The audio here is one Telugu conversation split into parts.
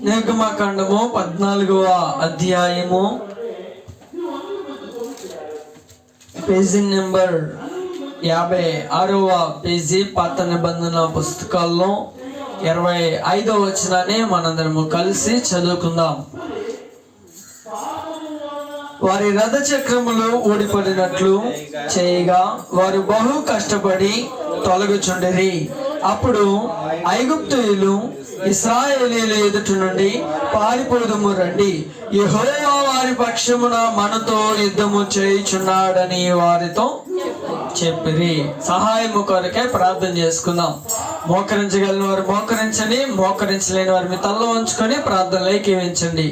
నిర్గమకాండము 14వ అధ్యాయము పేజీ నెంబర్ 56వ పేజీ పాత నిబంధన పుస్తకాల్లో 25వ వచనాన్ని మనందరము కలిసి చదువుకుందాం. వారి రథ చక్రములు ఊడిపడినట్లు చేయగా వారు బహు కష్టపడి తొలగుచుండిరి. అప్పుడు ఐగుప్తీయులు ఇశ్రాయేలీయుల ఎదుట నుండి పారిపోదుము రండి, యెహోవా వారి పక్షమున మనతో యుద్ధము చేయుచున్నాడని వారితో చెప్పిరి. సహాయము కొరకే ప్రార్థన చేసుకుందాం. మోకరించగలిగిన వారు మోకరించండి, మోకరించలేని వారు మీ తలలో ఉంచుకొని ప్రార్థనలో ఏకీవించండి.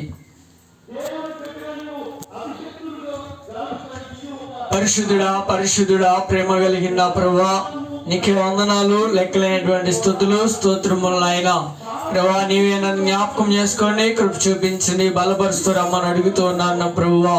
పరిశుద్ధుడా పరిశుద్ధుడా ప్రేమ కలిగిన ప్రభువా, నీకే వందనాలు, లెక్కలేనటువంటి స్తుతులు స్తోత్రములు నాయనా. ప్రభువా, నీవే నన్ను జ్ఞాపకం చేసుకోండి, కృప చూపించండి, బలపరుస్తూ రమ్మని అడుగుతూ ఉన్నాను నా ప్రభువా.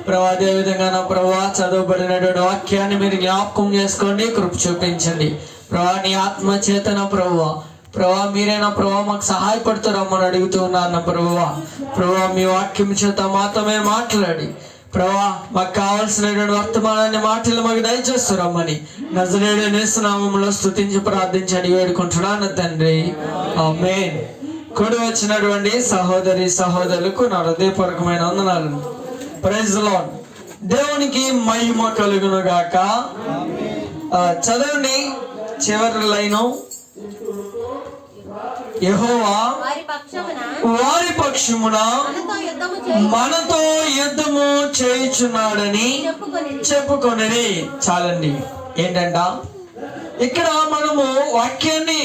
ప్రభువా, అదేవిధంగా నా ప్రభువా చదవబడినటువంటి వాక్యాన్ని మీరు జ్ఞాపకం చేసుకోండి, కృప చూపించండి. ప్రభువా, నీ ఆత్మ చేతన ప్రభువా, ప్రభువా మీరేనా ప్రభువా మాకు సహాయపడుతూ రమ్మని అడుగుతూ ఉన్నాను నా ప్రభువా. ప్రభువా, మీ వాక్యం చేత మాత్రమే మాట్లాడి ప్రభువా మాకు కావాల్సినటువంటి వర్తమానాన్ని మాటలు మాకు దయచేస్తూ రమ్మని నజరేయుడైన యేసు నామములో స్తుతించి ప్రార్థించండి వేడుకుంటున్నాను తండ్రి, ఆమేన్. కూడి వచ్చినటువంటి సహోదరి సహోదరులకు నా హృదయపూర్వకమైన వందనాలు. Praise the Lord. దేవునికి మహిమ కలుగును గాక. చదవండి చివరి లైను. యెహోవా వారి పక్షమున మనతో యుద్ధము చేయుచున్నాడని చెప్పుకొనిరి. చాలండి. ఏంటంట ఇక్కడ మనము వాక్యాన్ని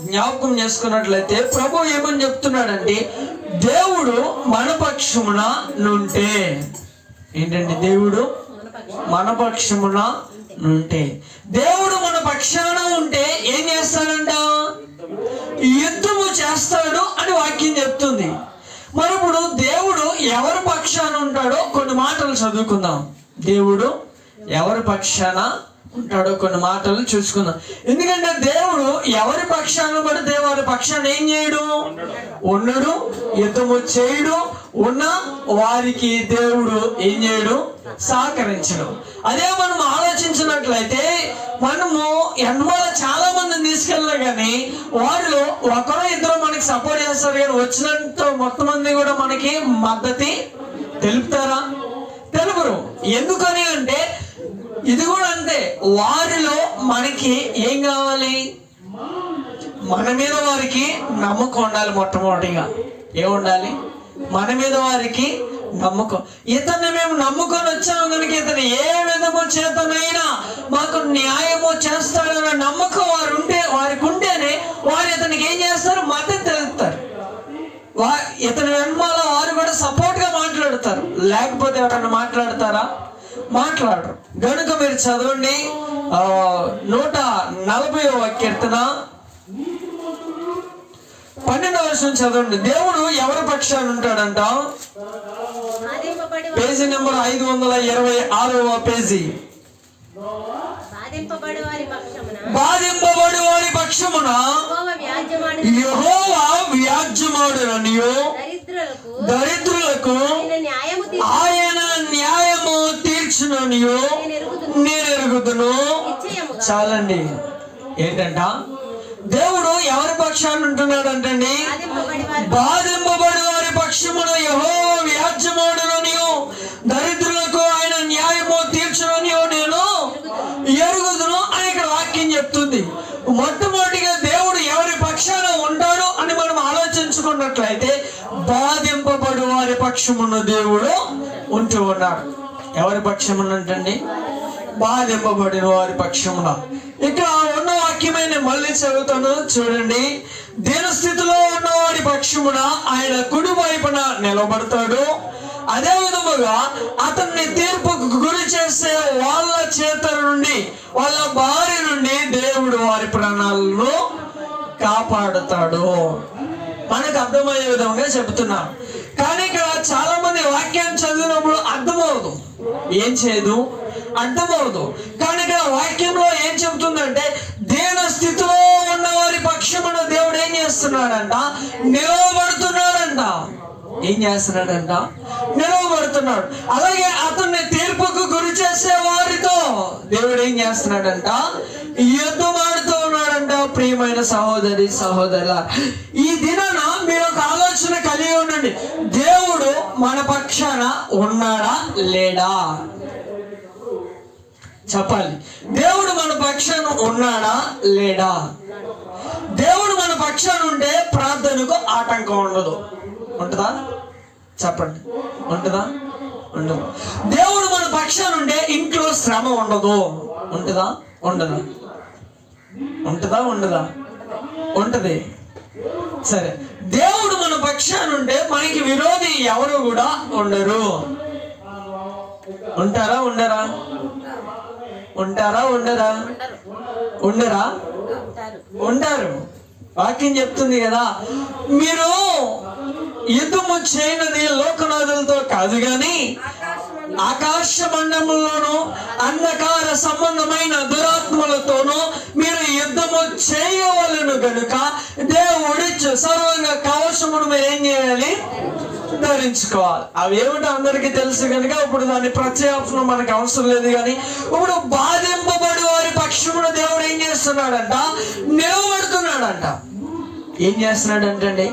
జ్ఞాపకం చేసుకున్నట్లయితే ప్రభు ఏమని చెప్తున్నాడంటే, దేవుడు మన పక్షమున నుంటే. ఏంటండి? దేవుడు మన పక్షమున నుంటే. దేవుడు మన పక్షాన ఉంటే ఏం చేస్తాడంట? యుద్ధము చేస్తాడు అని వాక్యం చెప్తుంది. మరి ఇప్పుడు దేవుడు ఎవరి పక్షాన ఉంటాడో కొన్ని మాటలు చదువుకుందాం. దేవుడు ఎవరి పక్షాన ఉంటాడో కొన్ని మాటలు చూసుకుందాం. ఎందుకంటే దేవుడు ఎవరి పక్షాన పడితే వారి పక్షాన ఏం చేయడు? ఉండడు, యుద్ధము చేయడు. ఉన్న వారికి దేవుడు ఏం చేయడు? సహకరించడు. అదే మనం ఆలోచించినట్లయితే మనము ఎన్నమాల చాలా మందిని తీసుకెళ్ళినా కానీ వారిలో ఒకరో ఇద్దరు మనకి సపోర్ట్ చేస్తారు, కానీ వచ్చినంత మొత్తం మంది కూడా మనకి మద్దతు తెలుపుతారా? తెలుపురు. ఎందుకని అంటే ఇది కూడా అంతే. వారిలో మనకి ఏం కావాలి? మన మీద వారికి నమ్మకం ఉండాలి. మొట్టమొదటిగా ఏముండాలి? మన మీద వారికి నమ్మకం. ఇతన్ని మేము నమ్ముకొని వచ్చాము కనుక ఇతను ఏ విధము చేతనైనా మాకు న్యాయము చేస్తాడన్న నమ్మకం వారికి ఉంటేనే వారు ఇతనికి ఏం చేస్తారు? మద్దతు తెలుపుతారు. ఇతని వెనమాల వారు కూడా సపోర్ట్ గా మాట్లాడతారు. లేకపోతే ఎవరన్నా మాట్లాడతారా? మాట్లాడరు. గనుక మీరు చదవండి 140వ కీర్తన 12వ వచనం చదవండి. దేవుడు ఎవరి పక్షాన ఉంటాడంట? పేజీ నెంబర్ 526వ పేజీ. బాధింపబడి వారి పక్షమున యెహోవా వ్యాజ్యమాడుననియు దరిద్రులకు ఆయన న్యాయము తీర్చుననియు నేను ఎరుగుదును. చాలండి. ఏంటంట? దేవుడు ఎవరి పక్షాన్ని ఉంటున్నాడు అంటండి? బాధింపబడి వారి పక్షమున యెహోవా వ్యాజ్యమాడుననియు దరిద్రులకు ఆయన న్యాయము తీర్చుననియు నేను ఎరుగుదును అని ఇక్కడ వాక్యం చెప్తుంది. మొట్టమొదటిగా దేవుడు ఎవరి పక్షాన ఉంటాడు అని మనం ఆలోచించుకున్నట్లయితే బాధింపబడి వారి పక్షమున్న దేవుడు ఉంటూ ఉన్నాడు. ఎవరి పక్షమునంటండి? బాధింపబడిన వారి పక్షమున. ఇక్కడ ఉన్న వాక్యమైన మళ్ళీ చదువుతాను చూడండి. దీనస్థితిలో ఉన్నవారి పక్షమున ఆయన కుడి వైపున నిలబడతాడు. అదే విధముగా అతన్ని తీర్పుకు గురి చేసే వాళ్ళ చేత నుండి, వాళ్ళ భార్య నుండి దేవుడు వారి ప్రాణాలను కాపాడుతాడు. మనకు అర్థమయ్యే విధంగా చెబుతున్నాం. కానీ ఇక్కడ చాలా మంది వాక్యాన్ని చదివినప్పుడు అర్థమవుదు. ఏం చేయదు? అర్థమవుదు. కానీ ఇక్కడ వాక్యంలో ఏం చెబుతుందంటే, దీన స్థితిలో ఉన్న వారి పక్షమున దేవుడు ఏం చేస్తున్నాడంట? నిలబడుతున్నాడు. ఏం చేస్తున్నాడంట? నిలవబడుతున్నాడు. అలాగే అతన్ని తీర్పుకు గురి చేసే వారితో దేవుడు ఏం చేస్తున్నాడంట? యుద్ధం ఆడుతూ ఉన్నాడంట. ప్రియమైన సహోదరి సహోదరుల, ఈ దినాన మీరు ఒక ఆలోచన కలిగి ఉండండి. దేవుడు మన పక్షాన ఉన్నాడా లేడా? చెప్పాలి. దేవుడు మన పక్షాన ఉన్నాడా లేడా? దేవుడు మన పక్షాన ఉంటే ప్రార్థనకు ఆటంకం ఉండదు. ఉంటుందా? చెప్పండి. ఉంటుందా? ఉండదు. దేవుడు మన పక్షాన ఉంటే ఇంట్లో శ్రమ ఉండదు. ఉంటుందా? ఉండదా? ఉంటుందా? ఉండదా? ఉంటది. సరే, దేవుడు మన పక్షాన ఉంటే మనకి విరోధి ఎవరు కూడా ఉండరు. ఉంటారా? ఉండరా? ఉంటారా? ఉండరా? ఉండరా? ఉంటారు. వాక్యం చెప్తుంది కదా, మీరు యుద్ధము చేయనది లోకనాథులతో కాదు గాని ఆకాశ మండలంలోను అంధకార సంబంధమైన దురాత్మలతోనూ మీరు యుద్ధము చేయవలను గనుక దేవుడిచ్చు సర్వంగ కవచమును మీరు ఏం చేయాలి? ధరించుకోవాలి. అవి ఏమిటో అందరికీ తెలుసు కనుక ఇప్పుడు దాని ప్రత్యేకం మనకు అవసరం లేదు. కానీ ఇప్పుడు బాధింపబడి వారి పక్షమున దేవుడు ఏం చేస్తున్నాడంట? నిలబడుతున్నాడంట. ఏం చేస్తున్నాడంటండి?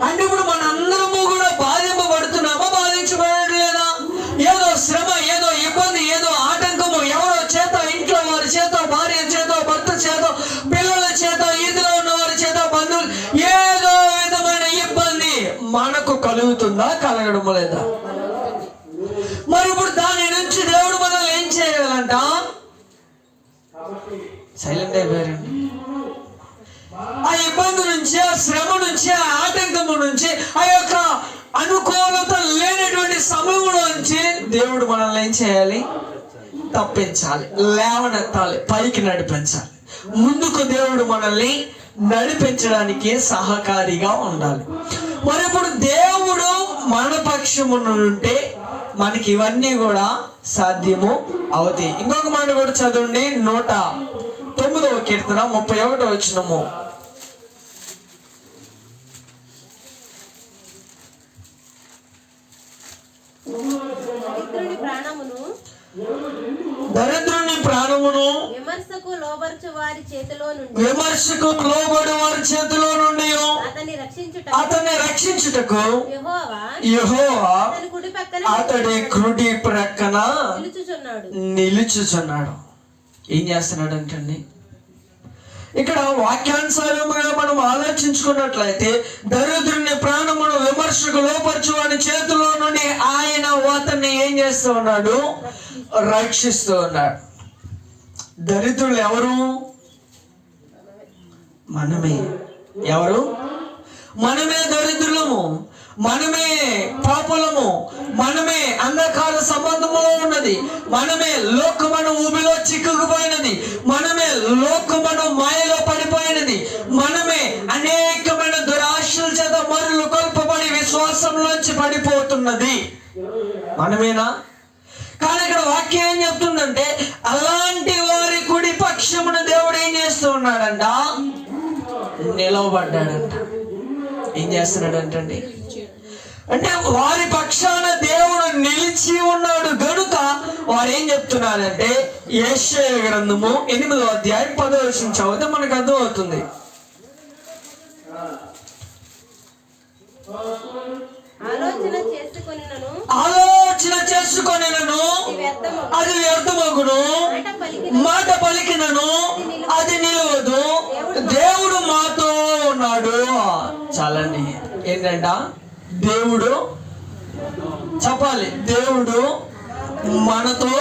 అంటే ఇప్పుడు మనందరము కూడా బాధింపబడుతున్నామా? బాధించబడలేదా? ఏదో శ్రమ, ఏదో ఇబ్బంది, ఏదో ఆటంకము ఎవరో చేత, ఇంట్లో వారి చేత, భార్య చేత, భర్త చేత, పిల్లల చేత, ఈదిలో ఉన్న వారి చేత, బంధువులు, ఏదో విధమైన ఇబ్బంది మనకు కలుగుతుందా? కలగడం లేదా? మరి ఇప్పుడు దాని నుంచి దేవుడు మనల్ని ఏం చేయాలంట? సైలెంట్ అయిపోయారండి. ఆ ఇబ్బంది నుంచి, ఆ శ్రమ నుంచి, ఆ ఆటంకము నుంచి, ఆ యొక్క అనుకూలత లేనటువంటి సమయంలో నుంచి దేవుడు మనల్ని ఏం చేయాలి? తప్పించాలి, లేవనెత్తాలి, పైకి నడిపించాలి. ముందుకు దేవుడు మనల్ని నడిపించడానికి సహకారిగా ఉండాలి. మరి ఇప్పుడు దేవుడు మన పక్షమున ఉంటే మనకి ఇవన్నీ కూడా సాధ్యము అవుతాయి. ఇంకొక మాట కూడా చదవండి. 109వ కీర్తన 31వ వచనము. దరిద్రుని ప్రాణమును విమర్శకు లోబడు వారి చేతిలో నుండి అతన్ని రక్షించుటకు యెహోవా అతడి కుడి ప్రక్కన నిలుచుచున్నాడు. ఏం చేస్తున్నాడు అంటండి? ఇక్కడ వాక్యానుసారముగా మనం ఆలోచించుకున్నట్లయితే దరిద్రుని ప్రాణమును విమర్శకు లోపరచు వాని చేతిలో నుండి ఆయన అతన్ని ఏం చేస్తూ ఉన్నాడు? రక్షిస్తూ ఉన్నాడు. దరిద్రులు ఎవరు? మనమే. ఎవరు? మనమే దరిద్రులము, మనమే పాపులము, మనమే అంధకార సంబంధములో ఉన్నది, మనమే లోకమను ఊబిలో చిక్కుకుపోయినది, మనమే లోకమను మాయలో పడిపోయినది, మనమే అనేకమైన దురాశల చేత మరులు కొల్పబడి విశ్వాసంలోంచి పడిపోతున్నది మనమేనా? కానీ ఇక్కడ వాక్యం ఏం చెప్తుందంటే అలాంటి వారి కుడి పక్షమున దేవుడు ఏం చేస్తూ ఉన్నాడంట? నిలవబడ్డాడంట. ఏం చేస్తున్నాడంటండి? అంటే వారి పక్షాన దేవుడు నిలిచి ఉన్నాడు గనుక వారు ఏం చెప్తున్నారంటే యెషయా గ్రంథము 8వ అధ్యాయం 10వ వచనం చదివితే మనకు అర్థం అవుతుంది. ఆలోచన చేసుకొనినను అది వ్యర్థమగును, మాట పలికినను అది నిలవదు, దేవుడు మాతో ఉన్నాడు. చాలండి. ఏంటంట? దేవుడు చెప్పాలి. దేవుడు మనతో,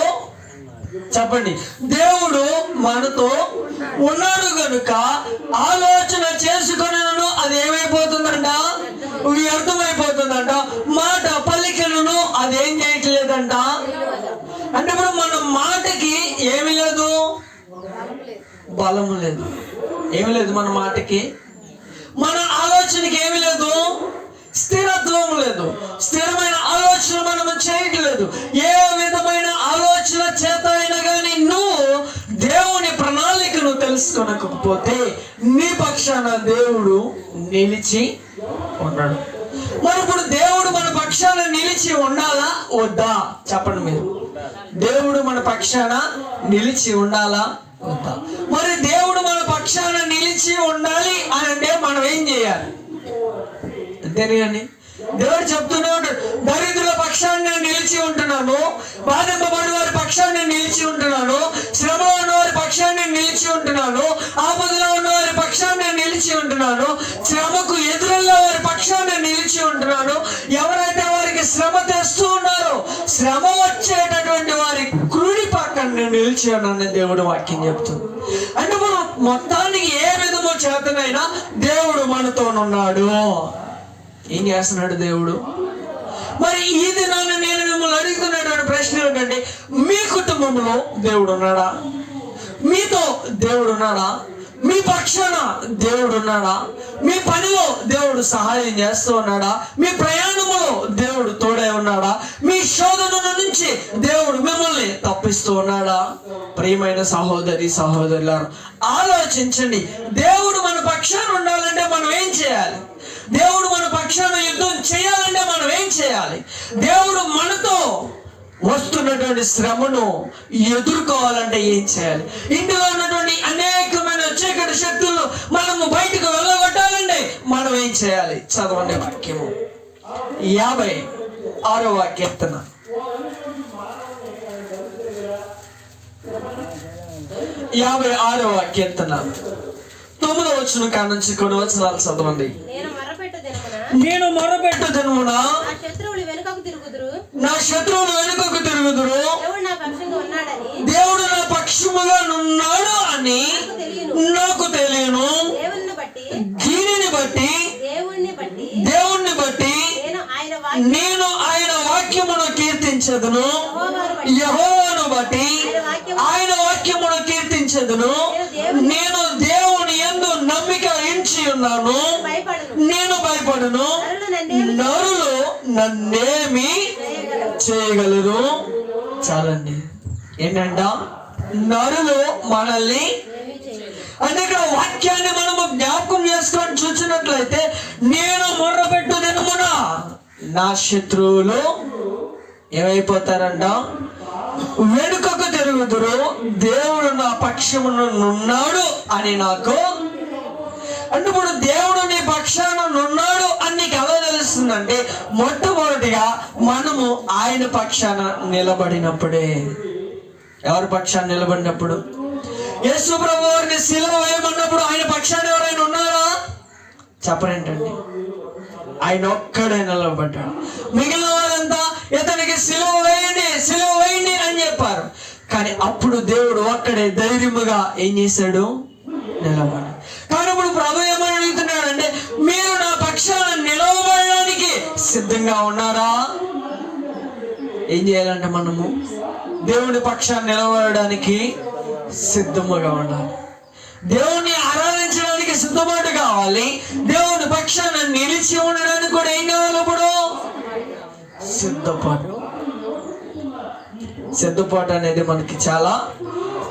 చెప్పండి, దేవుడు మనతో ఉన్నాడు గనుక ఆలోచన చేసుకునేను అది ఏమైపోతుందంట? వ్యర్థమైపోతుందంట. మాట పలికినను అదేం చేయట్లేదంట. అంటే ఇప్పుడు మన మాటకి ఏమి లేదు? బలము లేదు. ఏమి లేదు మన మాటకి. మన ఆలోచనకి ఏమి లేదు? స్థిరత్వం లేదు. స్థిరమైన ఆలోచన మనము చేయట్లేదు. ఏ విధమైన ఆలోచన చేత అయినా కానీ నువ్వు దేవుని ప్రణాళికను తెలుసుకోనకపోతే నీ పక్షాన దేవుడు నిలిచి ఉన్నాడు. మరి ఇప్పుడు దేవుడు పక్షాన నిలిచి ఉండాలా వద్దా? చెప్పండి మీరు. దేవుడు మన పక్షాన నిలిచి ఉండాలా వద్దా? మరి దేవుడు మన పక్షాన నిలిచి ఉండాలి అని అంటే మనం ఏం చేయాలి? అంతేనండి. దేవుడు చెప్తూనే ఉంటాడు, దరిద్రుల పక్షాన్ని నేను నిలిచి ఉంటున్నాను, బాధింపబడి వారి పక్షాన్ని నిలిచి ఉంటున్నాను, శ్రమలో ఉన్న వారి పక్షాన్ని నిలిచి ఉంటున్నాను, ఆపదలో ఉన్న వారి పక్షాన్ని నిలిచి ఉంటున్నాను, శ్రమకు ఎదురుల్లో వారి పక్షాన్ని నిలిచి ఉంటున్నాను. ఎవరైతే వారికి శ్రమ తెస్తూ ఉన్నారో శ్రమ వచ్చేటటువంటి వారి కుడి పక్కన నేను నిలిచి ఉన్నానని దేవుడు వాక్యం చెప్తుంది. అంటే మనం మొత్తానికి ఏ విధము చేతనైనా దేవుడు మనతోనున్నాడు. ఏం చేస్తున్నాడు దేవుడు? మరి ఈ దినాన్ని నేను మిమ్మల్ని అడుగుతున్నటువంటి ప్రశ్న ఏంటంటే, మీ కుటుంబంలో దేవుడు ఉన్నాడా? మీతో దేవుడు ఉన్నాడా? మీ పక్షాన దేవుడు ఉన్నాడా? మీ పనిలో దేవుడు సహాయం చేస్తూ ఉన్నాడా? మీ ప్రయాణములో దేవుడు తోడే ఉన్నాడా? మీ శోధన నుంచి దేవుడు మిమ్మల్ని తప్పిస్తూ ఉన్నాడా? ప్రియమైన సహోదరి సహోదరులారా, ఆలోచించండి. దేవుడు మన పక్షాన ఉండాలంటే మనం ఏం చేయాలి? దేవుడు మన పక్షాన యుద్ధం చేయాలంటే మనం ఏం చేయాలి? దేవుడు మనతో వస్తున్నటువంటి శ్రమను ఎదుర్కోవాలంటే ఏం చేయాలి? ఇందులో ఉన్నటువంటి అనేకమైన చీకటి శక్తులు మనము బయటకు వెళ్ళగొట్టాలంటే మనం ఏం చేయాలి? చదవండి వాక్యము. 56వ కీర్తన 56వ కీర్తన 9వ వచనం కాడ నుంచి కొన్ని వచనాలు చదవండి. నేను మొరపెట్టు దినమున నా శత్రువులు వెనుకకు తిరుగుదురు, దేవుడు నా పక్షముగా ఉన్నాడు అని నాకు తెలియను. దీనిని బట్టి దేవుణ్ణి బట్టి నేను ఆయన వాక్యమును కీర్తించదును, యెహోవాను బట్టి ఆయన వాక్యమును కీర్తించదును. నేను దేవుని యందు నమ్మిక ఉంచి ఉన్నాను, నేను భయపడను. నరులు నన్నేమి చేయగలరు? చాలండి. ఏంటంట? నరులు మనల్ని అంటే ఇక్కడ వాక్యాన్ని మనము జ్ఞాపకం చేసుకొని చూసినట్లయితే, నేను మొర్రపెట్టు దినమున నా శత్రువులు ఏమైపోతారంట? వెనుకకు తిరుగుదురు, దేవుడు నా పక్షమునున్నాడు అని నాకు. అంటే ఇప్పుడు దేవుడు నీ పక్షాన ఉన్నాడు అని నీకు ఎలా తెలుస్తుందంటే, మొట్టమొదటిగా మనము ఆయన పక్షాన నిలబడినప్పుడే. ఎవరి పక్షాన నిలబడినప్పుడు? యేసు ప్రభు వారిని సిలువ వేయమన్నప్పుడు ఆయన పక్షాన ఎవరైనా ఉన్నారా? చెప్పరేంటండి? ఆయన ఒక్కడే నిలబడ్డాడు. మిగిలిన వారంతా ఇతనికి సిలువ వేయండి అని చెప్పారు. కానీ అప్పుడు దేవుడు ఒక్కడే ధైర్యముగా ఏం చేశాడు? నిలబడి. కానీ ఇప్పుడు ప్రభు ఏమని అడుగుతున్నాడు అంటే, మీరు నా పక్షాన నిలవబడడానికి సిద్ధంగా ఉన్నారా? ఏం చేయాలంటే మనము దేవుని పక్షాన్ని నిలబడడానికి సిద్ధముగా ఉండాలి. దేవుణ్ణి ఆరాధించడానికి సిద్ధపాటు కావాలి. దేవుని పక్షాన నిలిచి ఉండడానికి కూడా ఏం కావాలి? ఇప్పుడు సిద్ధపాటు అనేది మనకి చాలా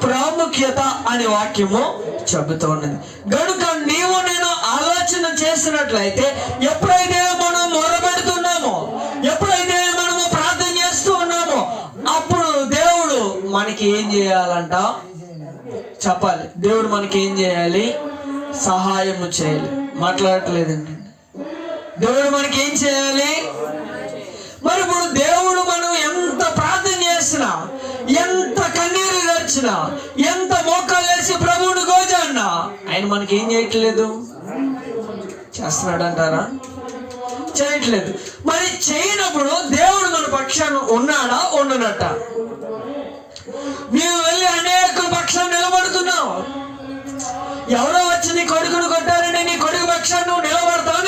ప్రాముఖ్యత అనే వాక్యము చెబుతూ ఉన్నది. గనుక నీవు నేను ఆలోచన చేసినట్లయితే, ఎప్పుడైతే మనం మొరపెడుతున్నామో, ఎప్పుడైతే మనము ప్రార్థన చేస్తూ ఉన్నామో, అప్పుడు దేవుడు మనకి ఏం చేయాలంట? చెప్పాలి. దేవుడు మనకి ఏం చేయాలి? సహాయము చేయాలి. మాట్లాడట్లేదండి. దేవుడు మనకి ఏం చేయాలి? మరి ఇప్పుడు దేవుడు మనం ఎంత ప్రార్థన చేసినా, ఎంత కన్నీరు గడిచినా, ఎంత మోకాలు వేసి ప్రభువుని గోజాడినా, ఆయన మనకి ఏం చేయట్లేదు? చేస్తున్నాడు అంటారా? చేయట్లేదు. మరి చేయనప్పుడు దేవుడు మన పక్షాన ఉన్నాడా ఉండనట్ట? మేము వెళ్ళి అనేక పక్షాన్ని నిలబడుతున్నాం. ఎవరో వచ్చి నీ కొడుకును కొట్టారంటే నీ కొడుకు పక్షాన్ని నువ్వు నిలబడతావు?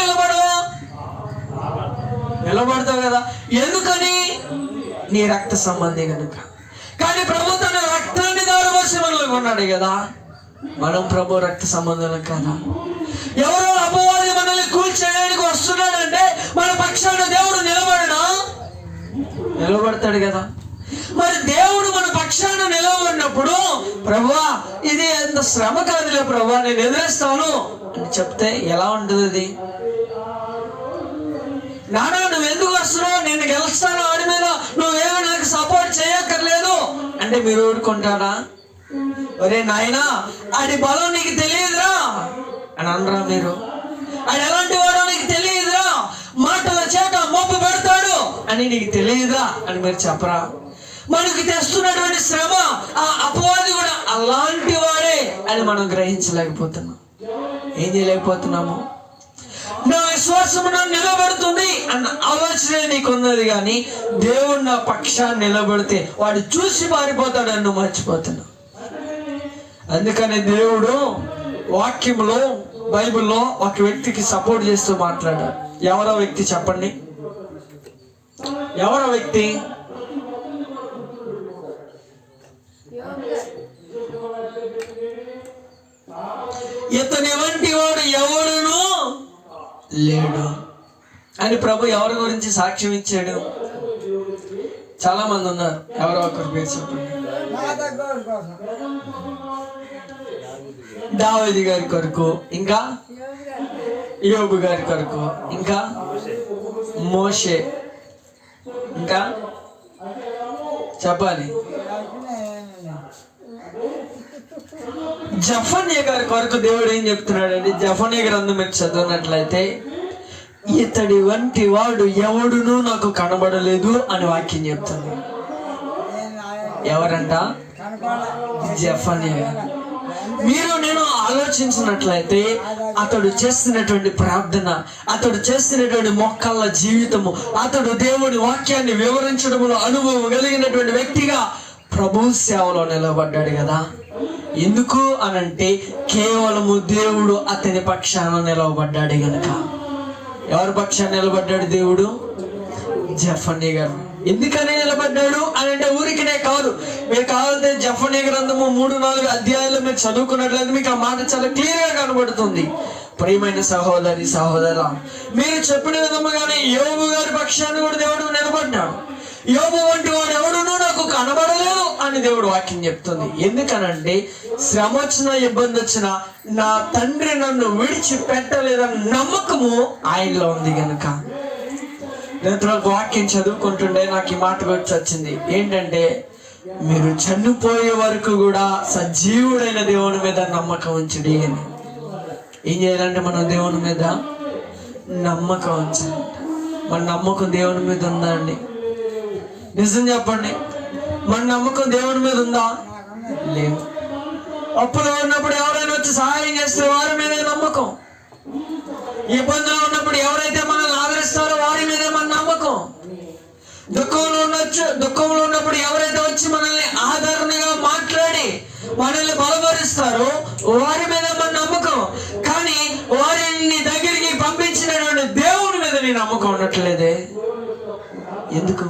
నిలబడతావు కదా. ఎందుకని? నీ రక్త సంబంధి కనుక. కానీ ప్రభు తన రక్తాన్ని దారవలసి మనలో ఉన్నాడు కదా. మనం ప్రభు రక్త సంబంధం కదా. ఎవరో అపవాది మనల్ని కూల్చేయడానికి వస్తున్నాడంటే మన పక్షాన దేవుడు నిలబడతాడు కదా. మరి దేవుడు మన పక్షాన నిలబడినప్పుడు, ప్రభువా ఇది ఎంత శ్రమ కాదులే ప్రభువా, నేను ఎదురేస్తాను అని చెప్తే ఎలా ఉంటుంది? అది నానా నువ్వు ఎందుకు వస్తున్నావు, నేను గెలుస్తాను ఆడి మీద, నువ్వేమో నాకు సపోర్ట్ చేయక్కర్లేదు అంటే మీరు ఊరుకుంటారా? ఒరే నాయనా ఆడి బలం నీకు తెలియదురా అని అనరా మీరు? ఆడు ఎలాంటి వాడో నీకు తెలియదురా, మాటల చేత మోపు పెడతాడు అని నీకు తెలియదురా అని మీరు చెప్పరా? మనకి తెస్తున్నటువంటి శ్రమ ఆ అపవాది కూడా అలాంటి వాడే అని మనం గ్రహించలేకపోతున్నాం. ఏం చేయలేకపోతున్నాము? నా విశ్వాసము నన్ను నిలబెడుతుంది అన్న ఆలోచన నీకున్నది, కానీ దేవుడు నా పక్షాన్ని నిలబెడితే వాడు చూసి పారిపోతాడని నువ్వు మర్చిపోతున్నావు. అందుకని దేవుడు వాక్యంలో బైబిల్లో ఒక వ్యక్తికి సపోర్ట్ చేస్తూ మాట్లాడాడు. ఎవరో వ్యక్తి చెప్పండి, ఎవరో వ్యక్తి? ఇతని వంటి వాడు ఎవడును లేడు అని ప్రభు ఎవరి గురించి సాక్ష్యం ఇచ్చాడు? చాలా మంది ఉన్నారు. ఎవరో ఒకరి పేరు చెప్పండి. దావీదు గారి కొరకు, ఇంకా యోబు గారి కొరకు, ఇంకా మోషే, ఇంకా చెప్పాలి జఫన్యా గారి కొరకు దేవుడు ఏం చెప్తున్నాడండి? జఫన్యా గ్రంథం మీరు చదివినట్లయితే ఇతడి వంటి వాడు ఎవడునూ నాకు కనబడలేదు అని వాక్యం చెప్తుంది. ఎవరంట? జఫన్యా. మీరు నేను ఆలోచించినట్లయితే అతడు చేస్తున్నటువంటి ప్రార్థన, అతడు చేస్తున్నటువంటి మొక్కల జీవితము, అతడు దేవుడి వాక్యాన్ని వివరించడంలో అనుభవం కలిగినటువంటి వ్యక్తిగా ప్రభు సేవలో నిలబడ్డాడు కదా. ఎందుకు అనంటే కేవలము దేవుడు అతని పక్షాన నిలవబడ్డాడు గనక. ఎవరి పక్షాన నిలబడ్డాడు దేవుడు? జఫన్యా గారు. ఎందుకని నిలబడ్డాడు అని అంటే ఊరికినే కాదు. మీరు కావాలంటే జఫన్యా గ్రంథము 3-4 అధ్యాయాలు మీరు చదువుకున్నట్లయితే మీకు ఆ మాట చాలా క్లియర్ గా కనబడుతుంది. ప్రియమైన సహోదరి సహోదర, మీరు చెప్పిన విధముగానే యోబు గారి పక్షాన్ని కూడా దేవుడు నిలబడ్డాడు. యోబు వంటి వాడు ఎవడునూ నాకు కనబడలేదు అని దేవుడు వాక్యం చెప్తుంది. ఎందుకనంటే శ్రమ వచ్చినా ఇబ్బంది వచ్చినా నా తండ్రి నన్ను విడిచిపెట్టలేదన్న నమ్మకము ఆయనలో ఉంది గనక. నేను వాక్యం చదువుకుంటుండే నాకు ఈ మాట వచ్చి వచ్చింది. ఏంటంటే మీరు చనిపోయే వరకు కూడా సజీవుడైన దేవుని మీద నమ్మకం ఉంచుడి అని. ఏం చేయాలంటే మనం దేవుని మీద నమ్మకం ఉంచాలి. మన నమ్మకం దేవుని మీద ఉందా అండి? నిజం చెప్పండి, మన నమ్మకం దేవుని మీద ఉందా? లేదు. అప్పులో ఉన్నప్పుడు ఎవరైనా వచ్చి సహాయం చేస్తే వారి మీదే నమ్మకం. ఇబ్బందులు ఉన్నప్పుడు ఎవరైతే మనల్ని ఆదరిస్తారో వారి మీదే మన నమ్మకం. దుఃఖంలో ఉన్నప్పుడు ఎవరైతే వచ్చి మనల్ని ఆదరణగా మాట్లాడి మనల్ని బలపరుస్తారో వారి మీద మన నమ్మకం. కానీ వారిని దగ్గరికి పంపించినటువంటి దేవుని మీద నీ నమ్మకం ఉండట్లేదే. ఎందుకు?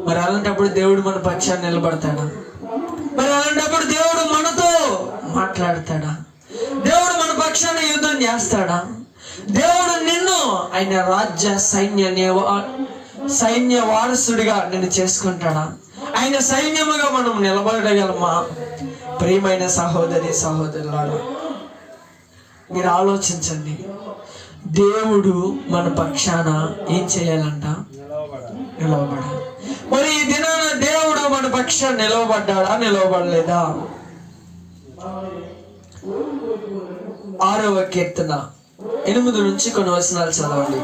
మరి అలాంటప్పుడు దేవుడు మన పక్షాన్ని నిలబడతాడా? మరి అలాంటప్పుడు దేవుడు మనతో మాట్లాడతాడా? దేవుడు మన పక్షాన్ని యుద్ధం చేస్తాడా? దేవుడు నిన్ను ఆయన రాజ్య సైన్య వారసుడిగా నిన్ను చేసుకుంటాడా? ఆయన సైన్యముగా మనం నిలబడగలమా? ప్రియమైన సహోదరి సహోదరులారా, మీరు ఆలోచించండి. దేవుడు మన పక్షాన ఏం చేయాలంట? నిలవబడాలి. మరి ఈ దినాన దేవుడు మన పక్షాన నిలవబడ్డాడా? నిలవబడలేదా? 6వ కీర్తన 8 నుంచి కొన్ని వచనాలు చదవండి.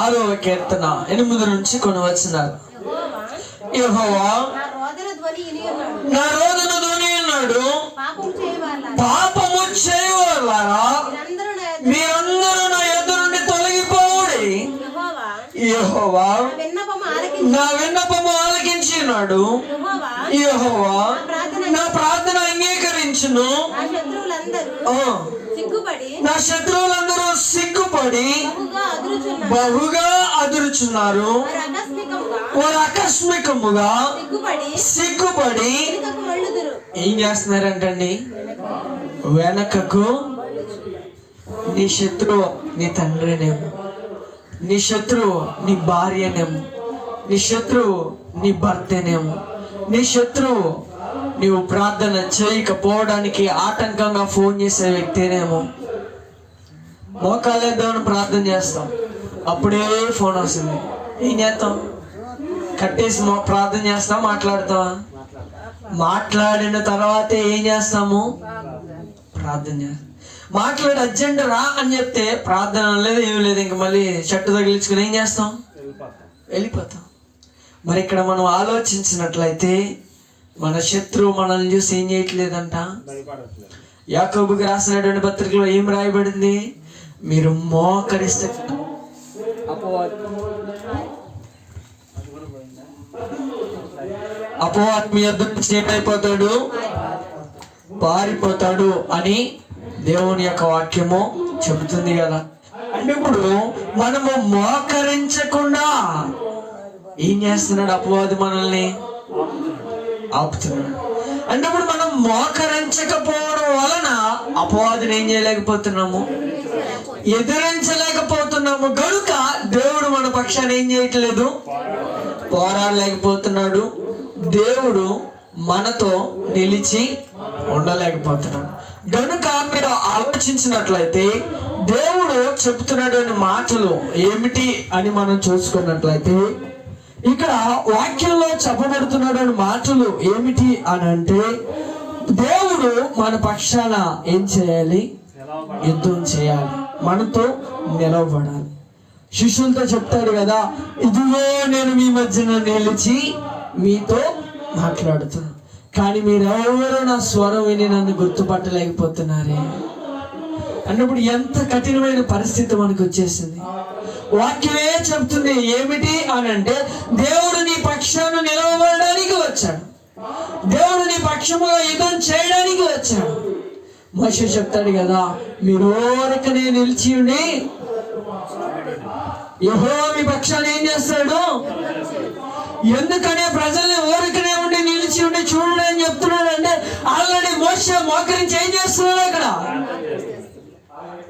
6వ కీర్తన 8 నుంచి కొన్ని వచనాలు. యెహోవా నా రోదన ధ్వని అన్నాడు, పాపము చేయవారులారా మీరందరూ నా ఎదురు నుండి తొలగిపోవుడి. యెహోవా నా విన్నపము ఆలకించినాడు. యెహోవా నా ప్రార్థన అంగీకరించును. నా శత్రువులందరూ సిగ్గుపడి బహుగా అదురుచున్నారు. వారు ఆకస్మికముగా సిగ్గుపడి ఏం చేస్తున్నారంటండి? వెనకకు. నీ శత్రువు నీ తండ్రినేమో, నీ శత్రువు నీ భార్యనేమో, నీ శత్రువు నీ భర్తనేమో, నీ శత్రువు నీవు ప్రార్థన చేయకపోవడానికి ఆటంకంగా ఫోన్ చేసే వ్యక్తినేమో. మోకాళ్ళేద్దామని ప్రార్థన చేస్తాం, అప్పుడే ఫోన్ వస్తుంది. ఏం చేస్తాం? కట్టేసి ప్రార్థన చేస్తాం, మాట్లాడతావా? మాట్లాడిన తర్వాతే ఏం చేస్తాము? ప్రార్థన చేస్తాం. మాట్లాడి అర్జెంట్ రా అని చెప్తే ప్రార్థన లేదు, ఏం లేదు, ఇంక మళ్ళీ షర్టు తగిలించుకుని ఏం చేస్తాం? వెళ్ళిపోతాం. మరి ఇక్కడ మనం ఆలోచించినట్లయితే మన శత్రువు మనల్ని చూసి ఏం చేయట్లేదంట. యాకోబుకి రాసినటువంటి పత్రికలో ఏం రాయబడింది? మీరు మోకరిస్తే అపవాది మీ యొద్ద నుంచి ఏమైపోతాడు? పారిపోతాడు అని దేవుని యొక్క వాక్యము చెబుతుంది కదా. అంటే ఇప్పుడు మనము మోకరించకుండా ఏం చేస్తున్నాడు? అపవాది మనల్ని ఆపుతున్నాడు. అంటే ఇప్పుడు మనం మోకరించకపోవడం వలన అపవాదిని ఏం చేయలేకపోతున్నాము? ఎదిరించలేకపోతున్నాము. కనుక దేవుడు మన పక్షాన్ని ఏం చేయట్లేదు? పోరాడలేకపోతున్నాడు. దేవుడు మనతో నిలిచి ఉండలేకపోతున్నాడు. కనుక మీరు ఆలోచించినట్లయితే దేవుడు చెప్తున్నటువంటి మాటలు ఏమిటి అని మనం చూసుకున్నట్లయితే, ఇక్కడ వాక్యంలో చెప్పబడుతున్నటువంటి మాటలు ఏమిటి అని అంటే, దేవుడు మన పక్షాన ఏం చేయాలి? యుద్ధం చేయాలి, మనతో నిలవబడాలి. శిష్యులతో చెప్తాడు కదా, ఇదిగో నేను మీ మధ్యన నిలిచి మీతో మాట్లాడుతున్నాను, కానీ మీరెవరూ నా స్వరం విని నన్ను గుర్తుపట్టలేకపోతున్నారే అన్నప్పుడు ఎంత కఠినమైన పరిస్థితి మనకు వచ్చేసింది. వాక్యమే చెప్తుంది ఏమిటి అని అంటే, దేవుడు నీ పక్షాన నిలవబడడానికి వచ్చాడు, దేవుడు నీ పక్షముగా యుద్ధం చేయడానికి వచ్చాడు. మోషే చెప్తాడు కదా, మీరు ఓరకనే నిలిచి ఉండి యెహోవా మీ పక్షాన్ని ఏం చేస్తాడు? ఎందుకనే ప్రజల్ని ఓరికనే ఉండి నిలిచి ఉండి చూడండి అని చెప్తున్నాడు అంటే, ఆల్రెడీ మోషే మోకరించి ఏం చేస్తున్నాడు అక్కడ?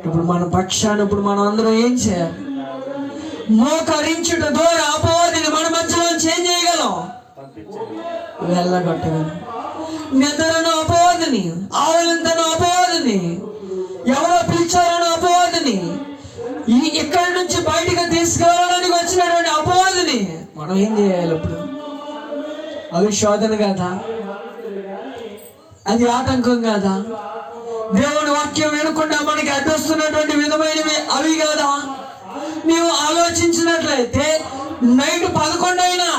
ఇప్పుడు మన పక్షాన్ని ఇప్పుడు మనం అందరం ఏం చేయాలి? మోకరించుట ద్వారా అపవాదిని మన మధ్యలో ఏం చేయగలం? వెళ్ళగొట్టగలం. నిద్రను అపవాదిని, ఆవలింతను అపవాదిని, ఎవరో పిలిచారని అపవాదిని, ఇక్కడి నుంచి బయటకు తీసుకురావడానికి వచ్చినటువంటి అపవాదిని మనం ఏం చేయాలి? ఇప్పుడు అవి శోధన కాదా? అది ఆటంకం కాదా? దేవుని వాక్యం వినకుండా మనకి అడ్డొస్తున్నటువంటి విధమైనవి అవి కాదా? నీవు ఆలోచించినట్లయితే నైట్ 11 అయినా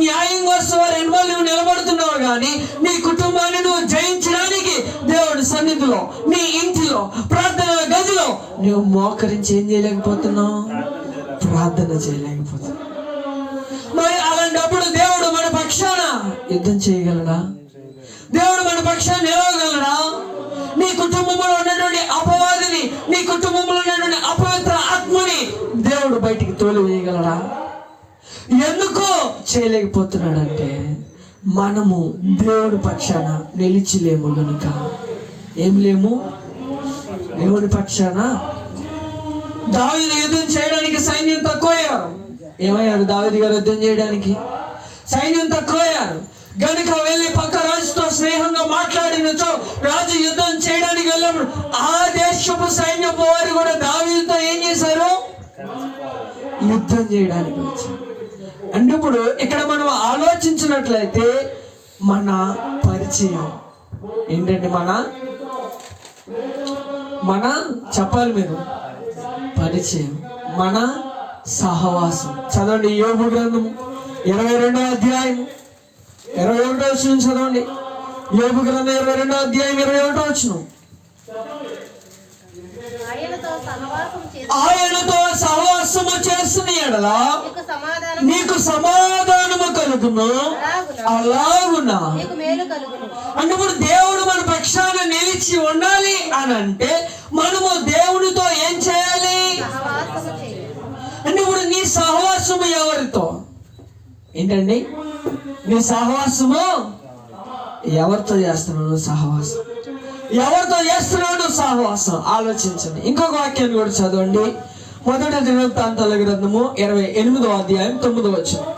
న్యాయం కోసం వారు నువ్వు నిలబడుతున్నావు, కానీ నీ కుటుంబాన్ని నువ్వు జయించడానికి దేవుడి సన్నిధిలో, నీ ఇంటిలో, ప్రార్థన గదిలో నువ్వు మోకరించి ఏం చేయలేకపోతున్నావు? ప్రార్థన చేయలేకపోతున్నావు. మరి అలాంటప్పుడు దేవుడు మన పక్షాన యుద్ధం చేయగలడా? దేవుడు మన పక్షాన్ని నిలవగలడా? నీ కుటుంబంలో ఉన్నటువంటి అపవాదిని, నీ కుటుంబంలో ఉన్నటువంటి అపవిత్ర ఆత్మని దేవుడు బయటికి తోలివేయగలడా? ఎందుకు చేయలేకపోతున్నాడంటే, మనము దేవుడి పక్షాన నిలిచిలేము గనుక. ఏం లేము? దేవుడి పక్షాన. దావీదు యుద్ధం చేయడానికి సైన్యం తక్కువయ్యారు. ఏమయ్యారు దావీదు గారు? యుద్ధం చేయడానికి సైన్యం తక్కువయ్యారు గనుక వెళ్ళి పక్క రాజుతో స్నేహంగా మాట్లాడినచో రాజు యుద్ధం చేయడానికి వెళ్ళినప్పుడు ఆ దేశపు సైన్యపు వారు కూడా దావీదుతో ఏం చేశారు? యుద్ధం చేయడానికి వచ్చారు. అంటే ఇప్పుడు ఇక్కడ మనం ఆలోచించినట్లయితే మన పరిచయం ఏంటంటే, మన చెప్పాలి మీరు, పరిచయం, మన సహవాసం. చదవండి యోబు గ్రంథము 22వ అధ్యాయము 21వ వచనం చదవండి. యోబు గ్రంథం 22వ అధ్యాయం 21వ వచనం. ఆయనతో సహవాసము చేస్తున్న యెడల నీకు సమాధానము కలుగును, అలాగునా. అంటే ఇప్పుడు దేవుడు మన పక్షాన నిలిచి ఉండాలి అని అంటే మనము దేవునితో ఏం చేయాలి? అంటే ఇప్పుడు నీ సహవాసము ఎవరితో? ఏంటండి నీ సహవాసము? ఎవరితో చేస్తున్నావు సహవాసం? ఎవరితో చేస్తున్నాడు సహవాసం? ఆలోచించండి. ఇంకొక వాక్యాన్ని కూడా చదవండి. 1 దినవృత్తాంతాల గ్రంథము 28వ అధ్యాయం 9వ వచనం.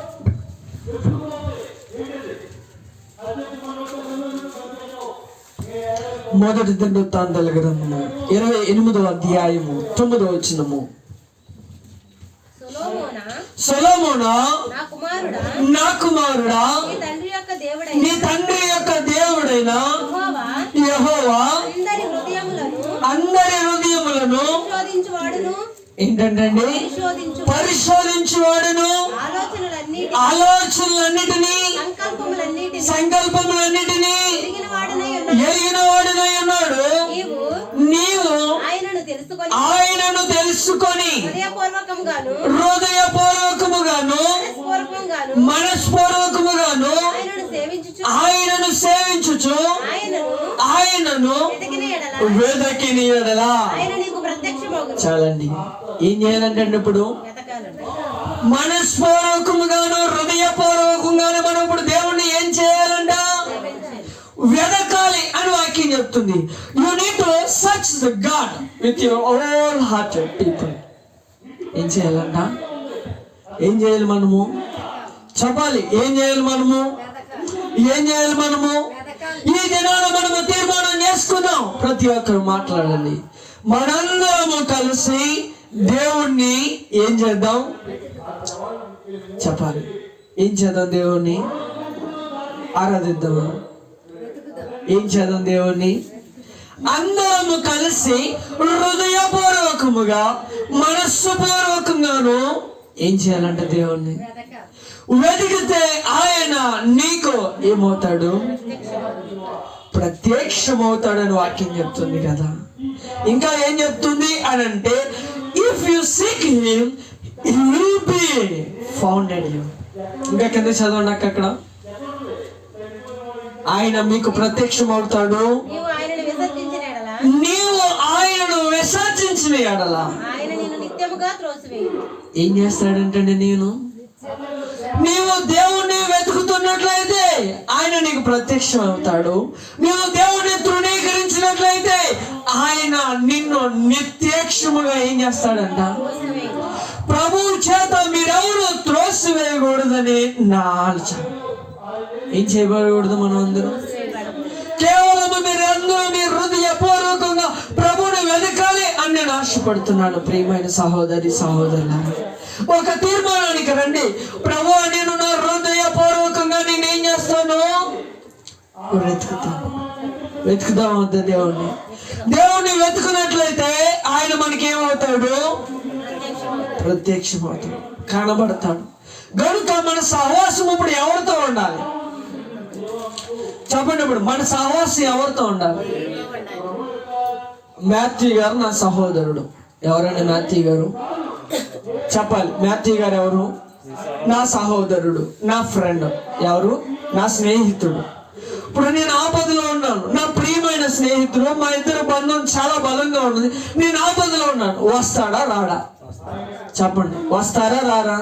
మొదటి దినవృత్తాంతాల గ్రంథము 28వ అధ్యాయము 9వ వచనము. సొలొమోనా, నా కుమారుడా, నీ తండ్రి యొక్క దేవుడైన యెహోవా అందరి హృదయములను ఏంటంటే పరిశోధించువాడును, ఆలోచనలన్నిటినీ సంకల్పములన్నిటినీ ఎరిగిన వాడునై ఉన్నాడు. నీవు ఆయనను తెలుసుకొని హృదయపూర్వకముగాను మనస్పూర్వకముగాను ఆయనను సేవించుచు ఆయనను వెదకిన యెడల. చాలండి. ఏం చేయాలంటే ఇప్పుడు మనస్పూర్వకముగాను హృదయపూర్వకంగాను మనం ఇప్పుడు దేవుణ్ణి ఏం చేయాలంట? వెదకాలి అని వాక్యం చెప్తుంది. You need to search the God with your whole hearted people. ఏం చేయాలంట? ఏం చేయాలి మనము? చెప్పాలి. ఏం చేయాలి మనము? ఏం చేయాలి మనము? ఈ దినాన మనము తీర్మానం చేసుకుందాం. ప్రతి ఒక్కరు మాట్లాడండి. మనందరము కలిసి దేవుణ్ణి ఏం చేద్దాం? చెప్పాలి. ఏం చేద్దాం? దేవుణ్ణి ఆరాధిద్దాం. ఏం చేద్దాం? దేవుణ్ణి అందరము కలిసి హృదయపూర్వకముగా మనస్సుపూర్వకంగాను ఏం చేయాలంట? దేవుణ్ణి వెతికితే ఆయన నీకు ఏమవుతాడు? ప్రత్యక్షమవుతాడని వాక్యం చెప్తుంది కదా. ఇంకా ఏం చెప్తుంది అని అంటే, if you seek him he will be founded you. ఇంకా కింద చదవండి అక్కడ. ఆయన మీకు ప్రత్యక్షమవుతాడు నీవు ఆయనను విసర్జించిన ఎడల. ఏం చేస్తాడంటే, నీవు దేవుణ్ణి వెతుకుతున్నట్లయితే ఆయన నీకు ప్రత్యక్షం అవుతాడు. నీవు దేవుణ్ణి తృణీకరించినట్లయితే ఆయన నిన్ను నిత్యక్షముగా ఏం చేస్తాడంట? ప్రభువు చేత మీరెవరు త్రోసివేయకూడదని నా ఆలోచన. ఏం చేయకూడదు? మనం అందరూ కేవలం మీరందరూ మీ హృదయపూర్వకంగా ప్రభువుని వెతకాలి అని నేను ఆశపడుతున్నాను. ప్రియమైన సహోదరి సహోదరులారా, ఒక తీర్మానానికి రండి. ప్రభువా, నేను నా హృదయపూర్వకంగా నేను ఏం చేస్తాను? వెతుకుదాం వద్ద దేవుణ్ణి. దేవుణ్ణి వెతుకున్నట్లయితే ఆయన మనకి ఏమవుతాడు? ప్రత్యక్షమవుతాడు, కనబడతాడు. కనుక మన సహవాసం ఇప్పుడు ఎవరితో ఉండాలి? చెప్పండి. ఇప్పుడు మన సహవాసం ఎవరితో ఉండాలి? మాథ్యూ గారు నా సహోదరుడు. ఎవరండి మాథ్యూ గారు? చెప్పాలి. మాథ్యూ గారు ఎవరు? నా సహోదరుడు, నా ఫ్రెండ్. ఎవరు? నా స్నేహితుడు. ఇప్పుడు నేను ఆపదలో ఉన్నాను. నా ప్రియమైన స్నేహితుడు, మా ఇద్దరు బంధం చాలా బలంగా ఉన్నది. నేను ఆపదలో ఉన్నాను. వస్తాడా రాడా? చెప్పండి. వస్తారా రారా?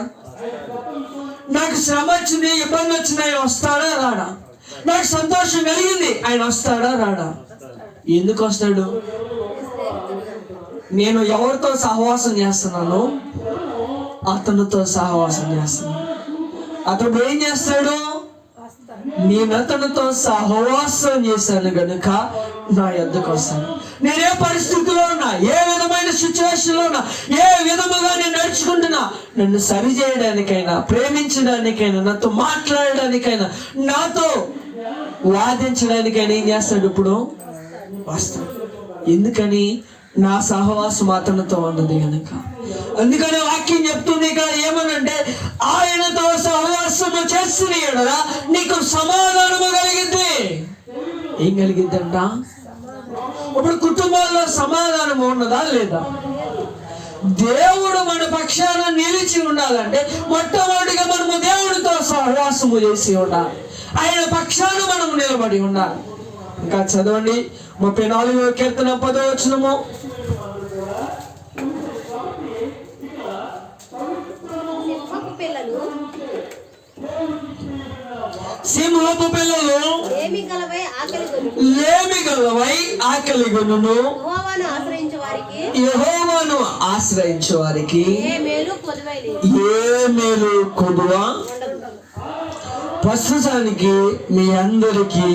నాకు శ్రమ వచ్చింది, ఇబ్బంది వచ్చినాయి, వస్తాడా రాడా? నాకు సంతోషం కలిగింది, ఆయన వస్తాడా రాడా? ఎందుకు వస్తాడు? నేను ఎవరితో సహవాసం చేస్తున్నాను? అతనితో సహవాసం చేస్తున్నాను. అతడు ఏం చేస్తాడు? నేను అతనితో సహవాసం చేశాను కనుక నా యొద్దకు వస్తాను. నేనే పరిస్థితిలో ఉన్నా, ఏ విధమైన సిచ్యువేషన్ లో ఉన్నా, ఏ విధముగా నేను నడుచుకుంటున్నా, నన్ను సరి చేయడానికైనా, ప్రేమించడానికైనా, నాతో మాట్లాడడానికైనా, నాతో వాదించడానికైనా ఏం చేస్తాడు? ఇప్పుడు వస్తాడు. ఎందుకని? నా సహవాసం అతనితో ఉన్నది కనుక. అందుకని వాక్యం చెప్తుంది ఇక్కడ ఏమనంటే, ఆయనతో సహవాసము చేస్తున్న యెడల నీకు సమాధానము కలిగిద్ది. ఏం కలిగిద్దంట? ఇప్పుడు కుటుంబాల్లో సమాధానము ఉన్నదా లేదా? దేవుడు మన పక్షాన నిలిచి ఉండాలంటే మొట్టమొదటిగా మనము దేవుడితో సహవాసము చేసి ఉండాలి. ఆయన పక్షాన మనము నిలబడి ఉండాలి. ఇంకా చదవండి. 34వ కీర్తన 10వ వచనము. సింహపు పిల్లలు లేమి గలవై ఆకలిగొనును. యెహోవాను ఆశ్రయించు వారికి ఏ మేలు కొదువ. ప్రస్తుతానికి మీ అందరికీ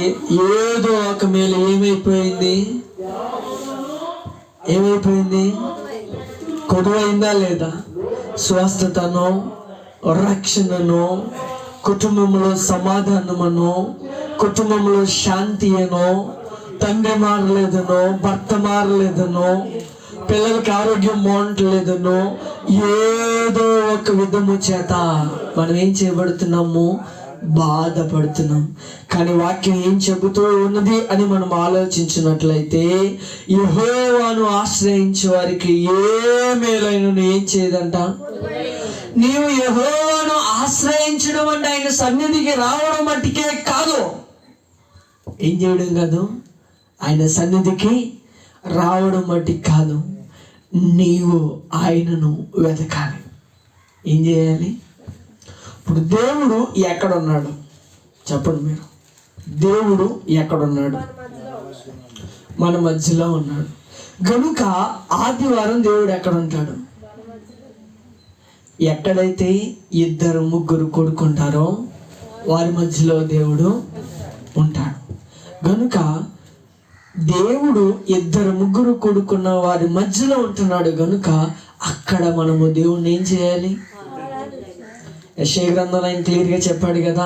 ఏదో ఒక మేలు ఏమైపోయింది? కొదువైందా లేదా? స్వస్థతను, రక్షణను, కుటుంబంలో సమాధానమును, కుటుంబంలో శాంతియను, తండ్రి మారలేదనో, భర్త మారలేదనో, పిల్లలకి ఆరోగ్యం బాగుంటలేదనో, ఏదో ఒక విధము చేత మనం ఏం చేయబడుతున్నాము? బాధపడుతున్నాం. కానీ వాక్యం ఏం చెబుతూ ఉన్నది అని మనం ఆలోచించినట్లయితే, యెహోవాను ఆశ్రయించే వారికి ఏ మేలైనను ఏం చేయదంట? నీవు యెహోవాను ఆశ్రయించడం అంటే ఆయన సన్నిధికి రావడం మట్టికే కాదు. ఏం చేయడం కాదు? ఆయన సన్నిధికి రావడం మట్టికి కాదు, నీవు ఆయనను వెతకాలి. ఏం చేయాలి? ఇప్పుడు దేవుడు ఎక్కడున్నాడు చెప్పండి మీరు? దేవుడు ఎక్కడున్నాడు? మన మధ్యలో ఉన్నాడు. గనుక ఆదివారం దేవుడు ఎక్కడ ఉంటాడు? ఎక్కడైతే 2-3 కూడుకుంటారో వారి మధ్యలో దేవుడు ఉంటాడు. గనుక దేవుడు 2-3 కూడుకున్న వారి మధ్యలో ఉంటున్నాడు. గనుక అక్కడ మనము దేవుణ్ణి ఏం చేయాలి? యెషయా గ్రంథంలో ఆయన క్లియర్గా చెప్పాడు కదా,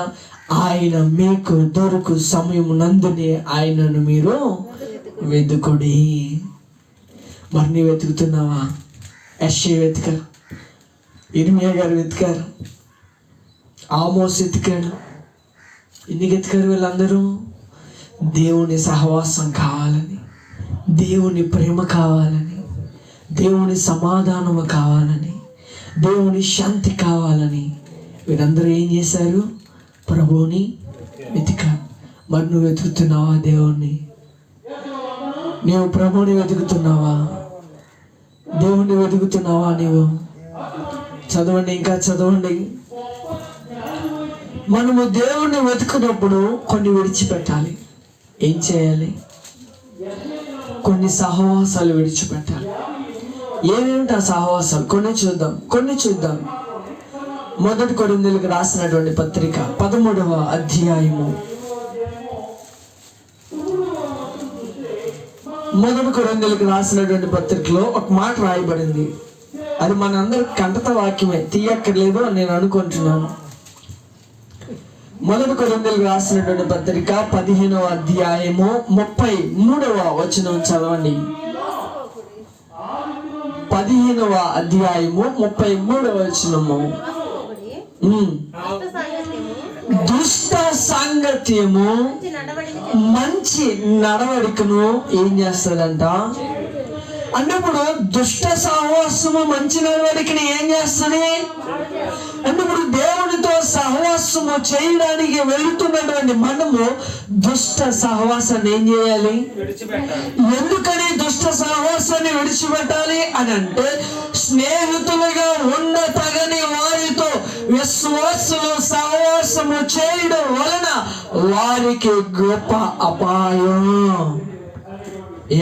ఆయన మీకు దొరుకు సమయం నందునే ఆయనను మీరు వెతుకుడి. మరి నీ వెతుకుతున్నావా? యెషయా వెతికారు, ఇర్మియా గారు వెతికారు, ఆమోస్ వెతికాడు. ఎందుకు వెతికారు వీళ్ళందరూ? దేవుని సహవాసం కావాలని, దేవుని ప్రేమ కావాలని, దేవుని సమాధానము కావాలని, దేవుని శాంతి కావాలని వీరందరూ ఏం చేశారు? ప్రభువుని వెతికారు. మరి నువ్వు వెతుకుతున్నావా దేవుణ్ణి? నీవు ప్రభువుని వెతుకుతున్నావా? దేవుణ్ణి వెతుకుతున్నావా? నీవు చదవండి, ఇంకా చదవండి. మనము దేవుణ్ణి వెతుకున్నప్పుడు కొన్ని విడిచిపెట్టాలి. ఏం చేయాలి? కొన్ని సహవాసాలు విడిచిపెట్టాలి. ఏమేమిటి ఆ సహవాసాలు? కొన్ని చూద్దాం. 1 కొరింథీయులకు రాసినటువంటి పత్రిక 13వ అధ్యాయము 1 కొరింథీయులకు రాసినటువంటి పత్రికలో ఒక మాట రాయబడింది. అది మనందరికి కంటత వాక్యమే, తీయక్కర్లేదు అని నేను అనుకుంటున్నాను. 1 కొరింథీయులకు రాసినటువంటి పత్రిక 15వ అధ్యాయము 33వ వచనం చదవండి. 15వ అధ్యాయము 33వ వచనము. దుష్ట సాంగత్యము మంచి నడవడికను ఏం చేస్తుందంట? అన్నప్పుడు దుష్ట సహవాసము మంచి నడవడికని ఏం చేస్తుంది? అన్నప్పుడు దేవునితో సహవాసము చేయడానికి వెళుతున్నటువంటి మనము దుష్ట సహవాసాన్ని ఏం చేయాలి? ఎందుకని దుష్ట సహవాసాన్ని విడిచిపెట్టాలి అని అంటే, స్నేహితులుగా ఉండతగని వారితో విశ్వాసులు సహవాసము చేయడం వలన వారికి గొప్ప అపాయం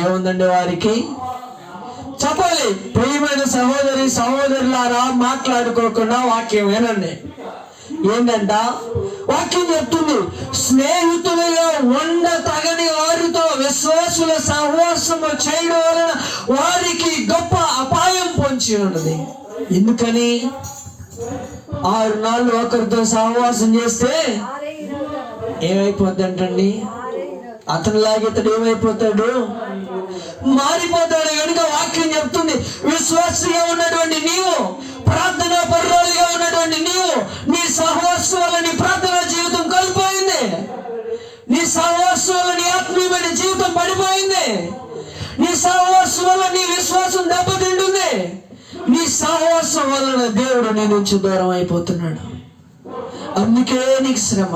ఏముందండి? వారికి చెప్పాలి. ప్రియమైన సహోదరులారా, మాట్లాడుకోకుండా వాక్యం వినండి. ఏంటంట వాక్యం చెప్తుంది? స్నేహితులుగా ఉండతగని వారితో విశ్వాసుల సహవాసము చేయడం వలన వారికి గొప్ప అపాయం పొంచి ఉన్నది. ఎందుకని? 6 నాళ్ళు ఒకరితో సహవాసం చేస్తే ఏమైపోద్ది అంటండి? అతనిలాగా ఇతడు ఏమైపోతాడు? మారిపోతాడు. కనుక వాక్యం చెప్తుంది, విశ్వాసిగా ఉన్నటువంటి నీవు, ప్రార్థన పరురాలుగా ఉన్నటువంటి నీవు, నీ సహవాసం వల్ల నీ ప్రార్థన జీవితం కోల్పోయింది. నీ సహవాసం వల్ల నీ ఆత్మీయమైన జీవితం పడిపోయింది. నీ సహవాసం వల్ల నీ విశ్వాసం దెబ్బతింటుంది. నీ సహవాసం వలన దేవుడు నీ నుంచి దూరం అయిపోతున్నాడు. అందుకే నీకు శ్రమ,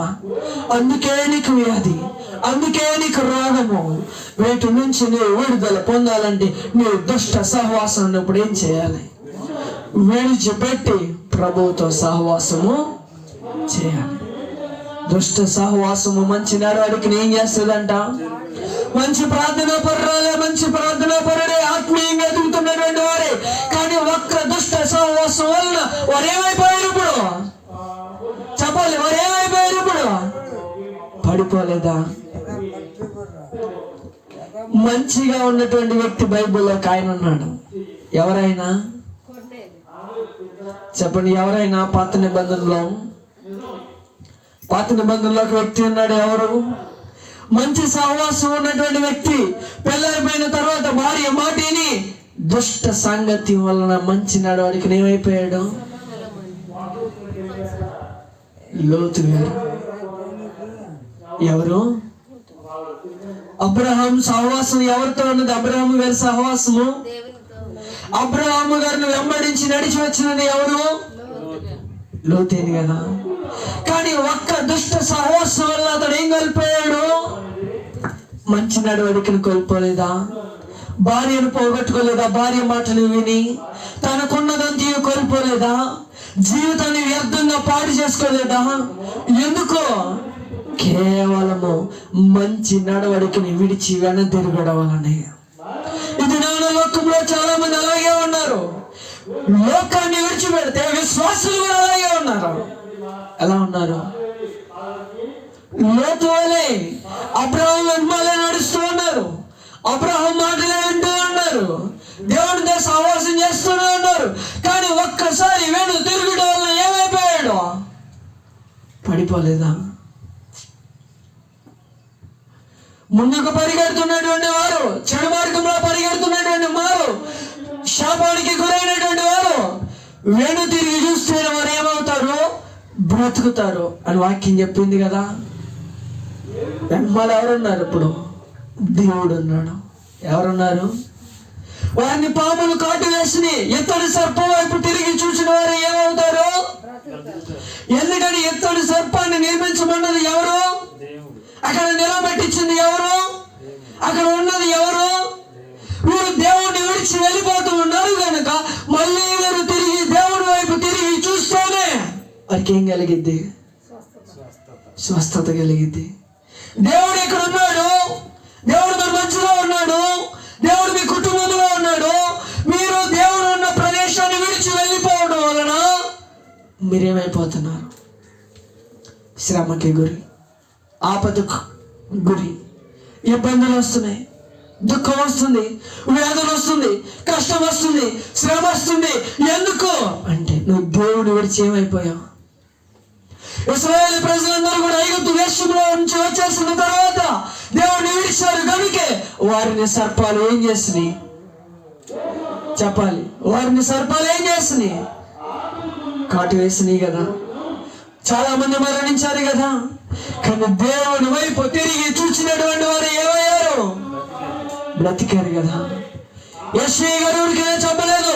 అందుకే నీకు వ్యాధి, అందుకే నీకు రోగము. వీటి నుంచి నీవు విడుదల పొందాలంటే నీవు దుష్ట సహవాసం ఉన్నప్పుడు ఏం చేయాలి? విడిచిపెట్టి ప్రభువుతో సహవాసము చేయాలి. దుష్ట సహవాసము మంచి నడవడికి ఏం చేస్తుందంట? మంచి ప్రార్థన పరుడే ఆత్మీయంగా ఎదుగుతున్నటువంటి వారే. కానీ ఒక్క దుష్ట సహవాసం వలన వారు ఏమైపోయారు? ఇప్పుడు చెప్పాలి, వారు ఏమైపోయారు? ఇప్పుడు కోల్పోలేదా? మంచిగా ఉన్నటువంటి వ్యక్తి బైబిల్లో ఒక ఆయన ఉన్నాడు. ఎవరైనా చెప్పండి, ఎవరైనా పాత నిబంధనలో ఒక వ్యక్తి ఉన్నాడు. ఎవరు? మంచి సహవాసం ఉన్నటువంటి వ్యక్తి. పెళ్ళైపోయిన తర్వాత భార్య మాటిని దుష్ట సంగతి వలన మంచి నడవడికి ఏమైపోయాడు? లోతు గారు. ఎవరు? అబ్రహాం సహవాసం ఎవరితో ఉన్నది? అబ్రహాము గారి సహవాసము అబ్రహాము గారిని వెంబడించి నడిచి వచ్చినది ఎవరు? లోతేని కదా. కానీ ఒక్క దుష్ట సహవాసం వల్ల అతడు ఏం కోల్పోయాడు? మంచి నడవడికను కోల్పోలేదా? భార్యను పోగొట్టుకోలేదా? భార్య మాటలు విని తనకున్నదంతా కోల్పోలేదా? జీవితాన్ని వ్యర్థంగా పాడు చేసుకోలేదా? ఎందుకో? కేవలము మంచి నడవడికని విడిచి వెనతిరగడం వలనే. ఇది నాన్న లోకంలో చాలా మంది అలాగే ఉన్నారు. లోకాన్ని విడిచిపెడితే విశ్వాసులు కూడా అలాగే ఉన్నారు. ఎలా ఉన్నారు? లోతు వలె అబ్రహాం వెంబడే నడుస్తూ ఉన్నారు. అబ్రహాం మాటలే వింటూ ఉన్నారు. దేవుడితో సహవాసం చేస్తూనే ఉన్నారు. కానీ ఒక్కసారి వేణు తిరుగుడు వల్ల ఏమైపోయాడు? పడిపోలేదా? ముందుకు పరిగెడుతున్నటువంటి వారు, చెడు మార్గంలో పరిగెడుతున్నటువంటి వారు, శాపానికి గురైనటువంటి వారు వేణు తిరిగి చూస్తే వారు ఏమవుతారు? బ్రతుకుతారు అని వాక్యం చెప్పింది కదా. వెనకాల ఎవరున్నారు? ఇప్పుడు దేవుడు ఉన్నాడు. ఎవరున్నారు? వారిని పాములు కాటు వేసి ఎత్తడి సర్పం వైపు తిరిగి చూసిన వారు ఏమవుతారు? ఎందుకని ఎత్తడి సర్పాన్ని నిర్మించమన్నది ఎవరు? అక్కడ నిలబెట్టించింది ఎవరు? అక్కడ ఉన్నది ఎవరు? వీరు దేవుడిని విడిచి వెళ్ళిపోతూ ఉన్నారు కనుక మళ్ళీ వీరు తిరిగి దేవుడి వైపు తిరిగి చూస్తేనే వారికి ఏం కలిగిద్ది? స్వస్థత కలిగిద్ది. దేవుడు ఇక్కడ ఉన్నాడు. దేవుడు మన మధ్యలో ఉన్నాడు. దేవుడు మీ కుటుంబంలో ఉన్నాడు. మీరు దేవుడు ఉన్న ప్రదేశాన్ని విడిచి వెళ్ళిపోవడం వలన మీరేమైపోతున్నారు? శ్రమకి గురి, ఆపదకు గురి, ఇబ్బందులు వస్తున్నాయి, దుఃఖం వస్తుంది, వేదన వస్తుంది, కష్టం వస్తుంది, శ్రమ వస్తుంది. ఎందుకు అంటే నువ్వు దేవుడు విడిచి ఏమైపోయావు? ఇశ్రాయేలు ప్రజలందరూ కూడా ఐగుప్తు దేశంలో నుంచి వచ్చేసిన తర్వాత దేవుడిని విడిచారు కనుకే వారిని సర్పాలు ఏం చేసినాయి? చెప్పాలి. వారిని సర్పాలు ఏం చేసినాయి? కాటు వేసినాయి కదా. చాలా మంది మరణించారు కదా. కానీ దేవుని వైపు తిరిగి చూసినటువంటి వారు ఏమయ్యారు? బ్రతికారు కదా. యెషయా గారికి చెప్పలేదు,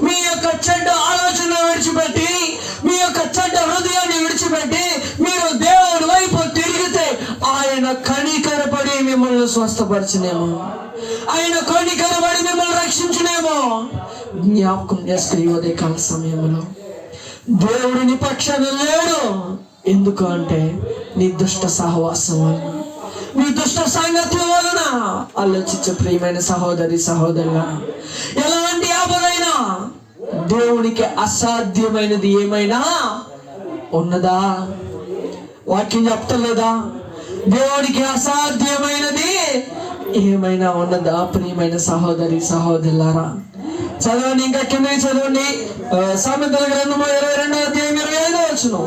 మీ యొక్క చెడ్డ ఆలోచన విడిచిపెట్టి, మీ యొక్క చెడ్డ హృదయాన్ని విడిచిపెట్టి మీరు దేవుని వైపు తిరిగితే ఆయన కనికరపడి మిమ్మల్ని స్వస్థపరచనేమో, ఆయన కనికరపడి మిమ్మల్ని రక్షించనేమో. జ్ఞాపకం చేసుకుని ఉదయకాల సమయంలో దేవుడిని పక్షాన లేడు. ఎందుకు అంటే నీ దుష్ట సహవాసం వలన, నీ దుష్ట సాంగత్యం వలన. ఆలోచించే ప్రియమైన సహోదరి సహోదరుల, ఎలాంటి ఆపదైనా దేవునికి అసాధ్యమైనది ఏమైనా ఉన్నదా? వాక్యం చెప్తలేదా? దేవునికి అసాధ్యమైనది ఏమైనా ఉన్నదా? ప్రియమైన సహోదరి సహోదరులారా, చదవండి, ఇంకా కిందకి చదవండి. సామెతల గ్రంథము 22వ అధ్యాయం 25వ వచనం.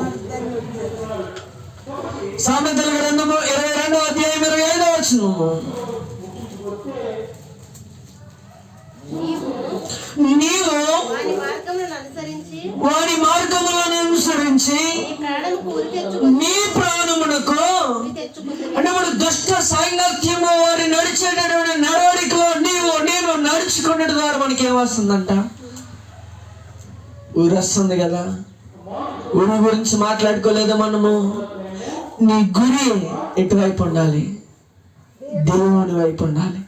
సామెతల గ్రంథము 22వ అధ్యాయం 25వ వచనము. నీవు వారి మార్గములను అనుసరించి నీ ప్రాణమునకు, అంటే మన దుష్ట సాంగత్యము వారి నడిచేటటువంటి నడవడికలో నేను నడుచుకునే ద్వారా మనకి ఏమొస్తుందంట? ఊరొస్తుంది కదా. ఊరి గురించి మాట్లాడుకోలేదు మనము. నీ గురి ఎటువైపు ఉండాలి? దేవుని వైపు ఉండాలి.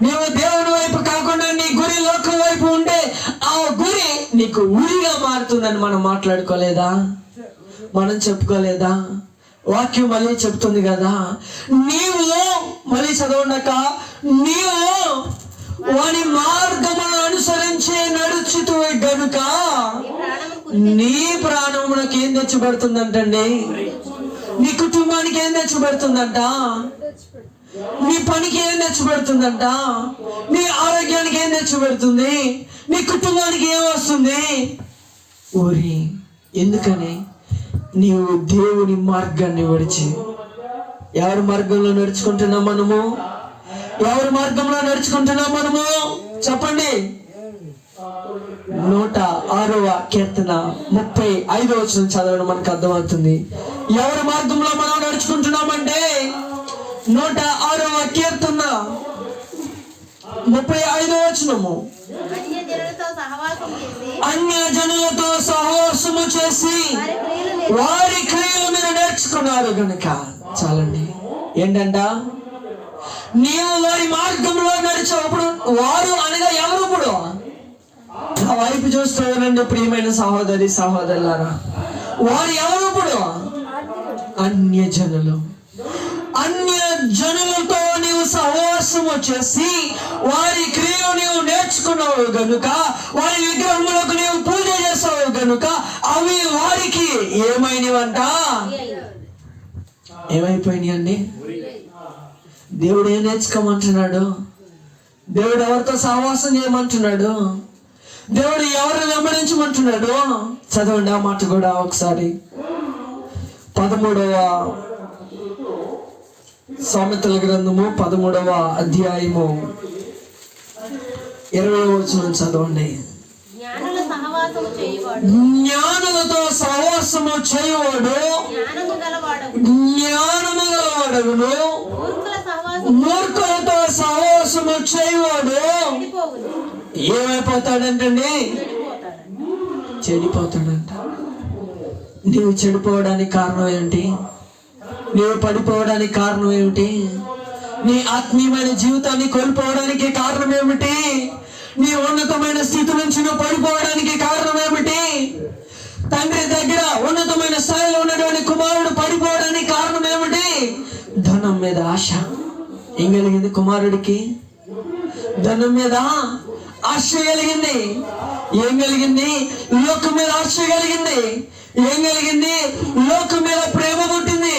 నీవు దేవుని వైపు కాకుండా నీ గురి లోకం వైపు ఉంటే ఆ గురి నీకు ఉరిగా మారుతుందని మనం మాట్లాడుకోలేదా? మనం చెప్పుకోలేదా? వాక్యం మళ్ళీ చెప్తుంది కదా, నీవు మళ్ళీ చదవడాక, నీవు వాని మార్గమును అనుసరించి నడుచుతువే గనుక నీ ప్రాణమునకు ఏం తెచ్చిపడుతుందంటండి? నీ కుటుంబానికి ఏం తెచ్చిపెడుతుందంట? నీ పనికి ఏం తెచ్చిపెడుతుందంట? నీ ఆరోగ్యానికి ఏం తెచ్చిపెడుతుంది? నీ కుటుంబానికి ఏం వస్తుంది? ఊరి. ఎందుకని? నీవు దేవుని మార్గాన్ని విడిచి ఎవరి మార్గంలో నడుచుకుంటున్నాం మనము? ఎవరి మార్గంలో నడుచుకుంటున్నాం మనము? చెప్పండి. 106వ కీర్తన 35వ వచనం చదవడం మనకు అర్థమవుతుంది. ఎవరి మార్గంలో మనం నడుచుకుంటున్నామంటే 106వ కీర్తన 35వ వచనము, అన్య జనులతో సహవాసము చేసి వారి క్రియలు మీరు నేర్చుకున్నారు గనుక. చాలండి. ఏంటంట? నీవు వారి మార్గంలో నడిచేటప్పుడు, వారు అనగా ఎవరు? ఇప్పుడు ఆ వైపు చూస్తున్నారండి ప్రియమైన సహోదరి సహోదరులారా. వారు ఎవరు? ఇప్పుడు అన్య జనులు. అన్య జనులతో నీవు సహవాసము చేసి వారి క్రియలు నీవు నేర్చుకున్నావు గనుక, వారి విగ్రహములకు నీవు పూజ చేసావు గనుక అవి వారికి ఏమైనవంట? ఏమైపోయినాయి అండి? దేవుడు ఏం నేర్చుకోమంటున్నాడు? దేవుడు ఎవరితో సహవాసం చేయమంటున్నాడు? దేవుడు ఎవరిని వెంబడించమంటున్నాడు? చదవండి ఆ మాట కూడా ఒకసారి. 13వ సామెతల గ్రంథము 13వ అధ్యాయము 20వ వచనం చదవండి. జ్ఞానులతో సహవాసము చేయవాడు జ్ఞానము గలవాడగును, మూర్ఖులతో సహవాసము చేయవాడు ఏమైపోతాడంటండి? చెడిపోతాడంట. నీవు చెడిపోవడానికి కారణం ఏమిటి? నీవు పడిపోవడానికి కారణం ఏమిటి? నీ ఆత్మీయమైన జీవితాన్ని కోల్పోవడానికి కారణం ఏమిటి? నీ ఉన్నతమైన స్థితి నుంచి నువ్వు పడిపోవడానికి కారణం ఏమిటి? తండ్రి దగ్గర ఉన్నతమైన స్థాయిలో ఉన్నటువంటి కుమారుడు పడిపోవడానికి కారణం ఏమిటి? ధనం మీద ఆశ. ఏం కలిగింది కుమారుడికి? ధనం మీద ఆశ కలిగింది. ఏం కలిగింది? లోకం మీద ఆశ కలిగింది. ఏం కలిగింది? లోకం మీద ప్రేమ పుట్టింది.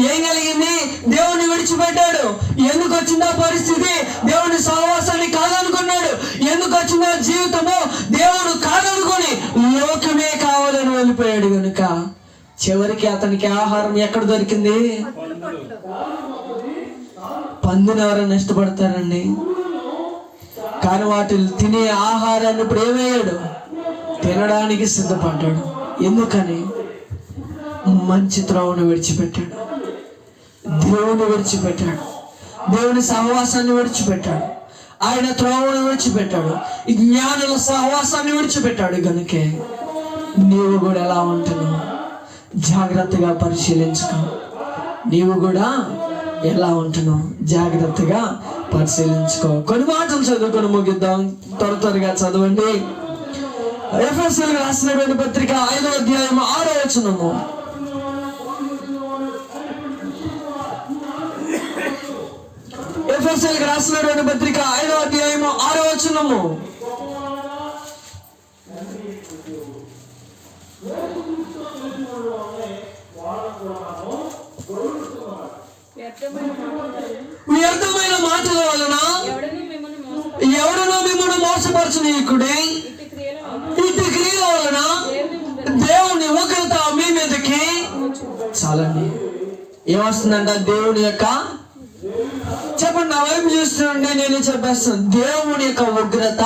ఏం కలిగింది? దేవుని విడిచిపెట్టాడు. ఎందుకు వచ్చిందా పరిస్థితి? దేవుని సహవాసాన్ని కాదనుకున్నాడు. ఎందుకు వచ్చిందా జీవితము? దేవుడు కాదనుకొని లోకమే కావాలని వెళ్ళిపోయాడు కనుక చివరికి అతనికి ఆహారం ఎక్కడ దొరికింది? పందిని ఎవరైనా ఇష్టపడతారండి? కానీ వాటిని తినే ఆహారాన్ని ఇప్పుడు ఏమయ్యాడు? తినడానికి సిద్ధపడ్డాడు. ఎందుకని? మంచి త్రోవను విడిచిపెట్టాడు. దేవుని విడిచిపెట్టాడు. దేవుని సహవాసాన్ని విడిచిపెట్టాడు. ఆయన త్రోవను విడిచిపెట్టాడు. ఈ జ్ఞానుల సహవాసాన్ని విడిచిపెట్టాడు. కనుకే నీవు కూడా ఎలా ఉంటున్నావు జాగ్రత్తగా పరిశీలించుకో. నీవు కూడా ఎలా ఉంటున్నావు జాగ్రత్తగా పరిశీలించుకో. కొన్ని మాటలు చదువుకొని ముగిద్దాం. త్వరగా చదవండి. ఎఫెసీయులకు రాసినటువంటి పత్రిక 5వ అధ్యాయము 6వ వచనము. ఎఫెసీయులకు రాసినటువంటి పత్రిక 5వ అధ్యాయము 6వ వచనము. వ్యర్థమైన మాటల వలన ఎవడనో మిమ్మల్ని మోసపరచనీయకుడే, ఇటు క్రియల వలన దేవుని ఉగ్రత మీ మీదకి. చాలండి. ఏమొస్తుందంట? దేవుని యొక్క, చెప్పండి, నా వైపు చూస్తుంటే నేను చెప్పేస్తాను. దేవుని యొక్క ఉగ్రత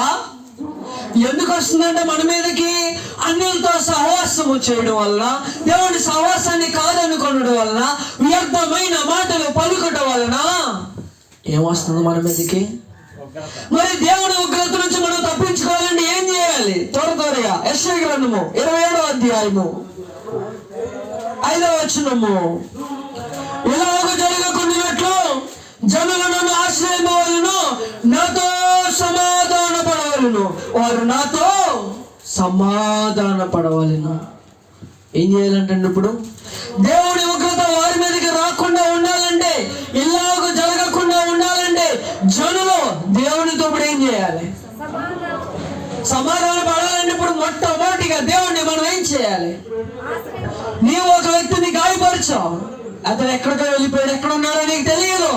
ఎందుకు వస్తుందంటే మన మీదకి? అన్యులతో సహవాసము చేయడం వల్ల, దేవుని సహవాసాన్ని కాదనుకోవడం వలన, వ్యర్థమైన మాటలు పలుకడం వలన ఏమొస్తుంది మన మీదకి? మరి దేవుని ఉగ్రత నుంచి మనం తప్పించుకోవాలంటే ఏం చేయాలి? త్వరగా యెషయా గ్రంథము 27వ అధ్యాయము 5వ వచనము. ఇలాగ జరగకుండానట్లు జనులు నన్ను ఆశ్రయించవలెను, నాతో సమాధాన పడవలను, వారు నాతో సమాధాన పడవలెను. ఏం చేయాలంటే ఇప్పుడు దేవుని ఉగ్రత వారి మీదకి రాకుండా ఉండాలంటే, ఇలాగ జరగకుండా ఉండాలంటే జనులు దేవునితో ఇప్పుడు ఏం చేయాలి? సమాధాన పడాలంటే ఇప్పుడు మొట్టమొదటిగా దేవుణ్ణి మనం ఏం చేయాలి? నీవు ఒక వ్యక్తిని గాయపరచావు, అతను ఎక్కడికో వెళ్ళిపోయాడు, ఎక్కడ ఉన్నాడో నీకు తెలియదు.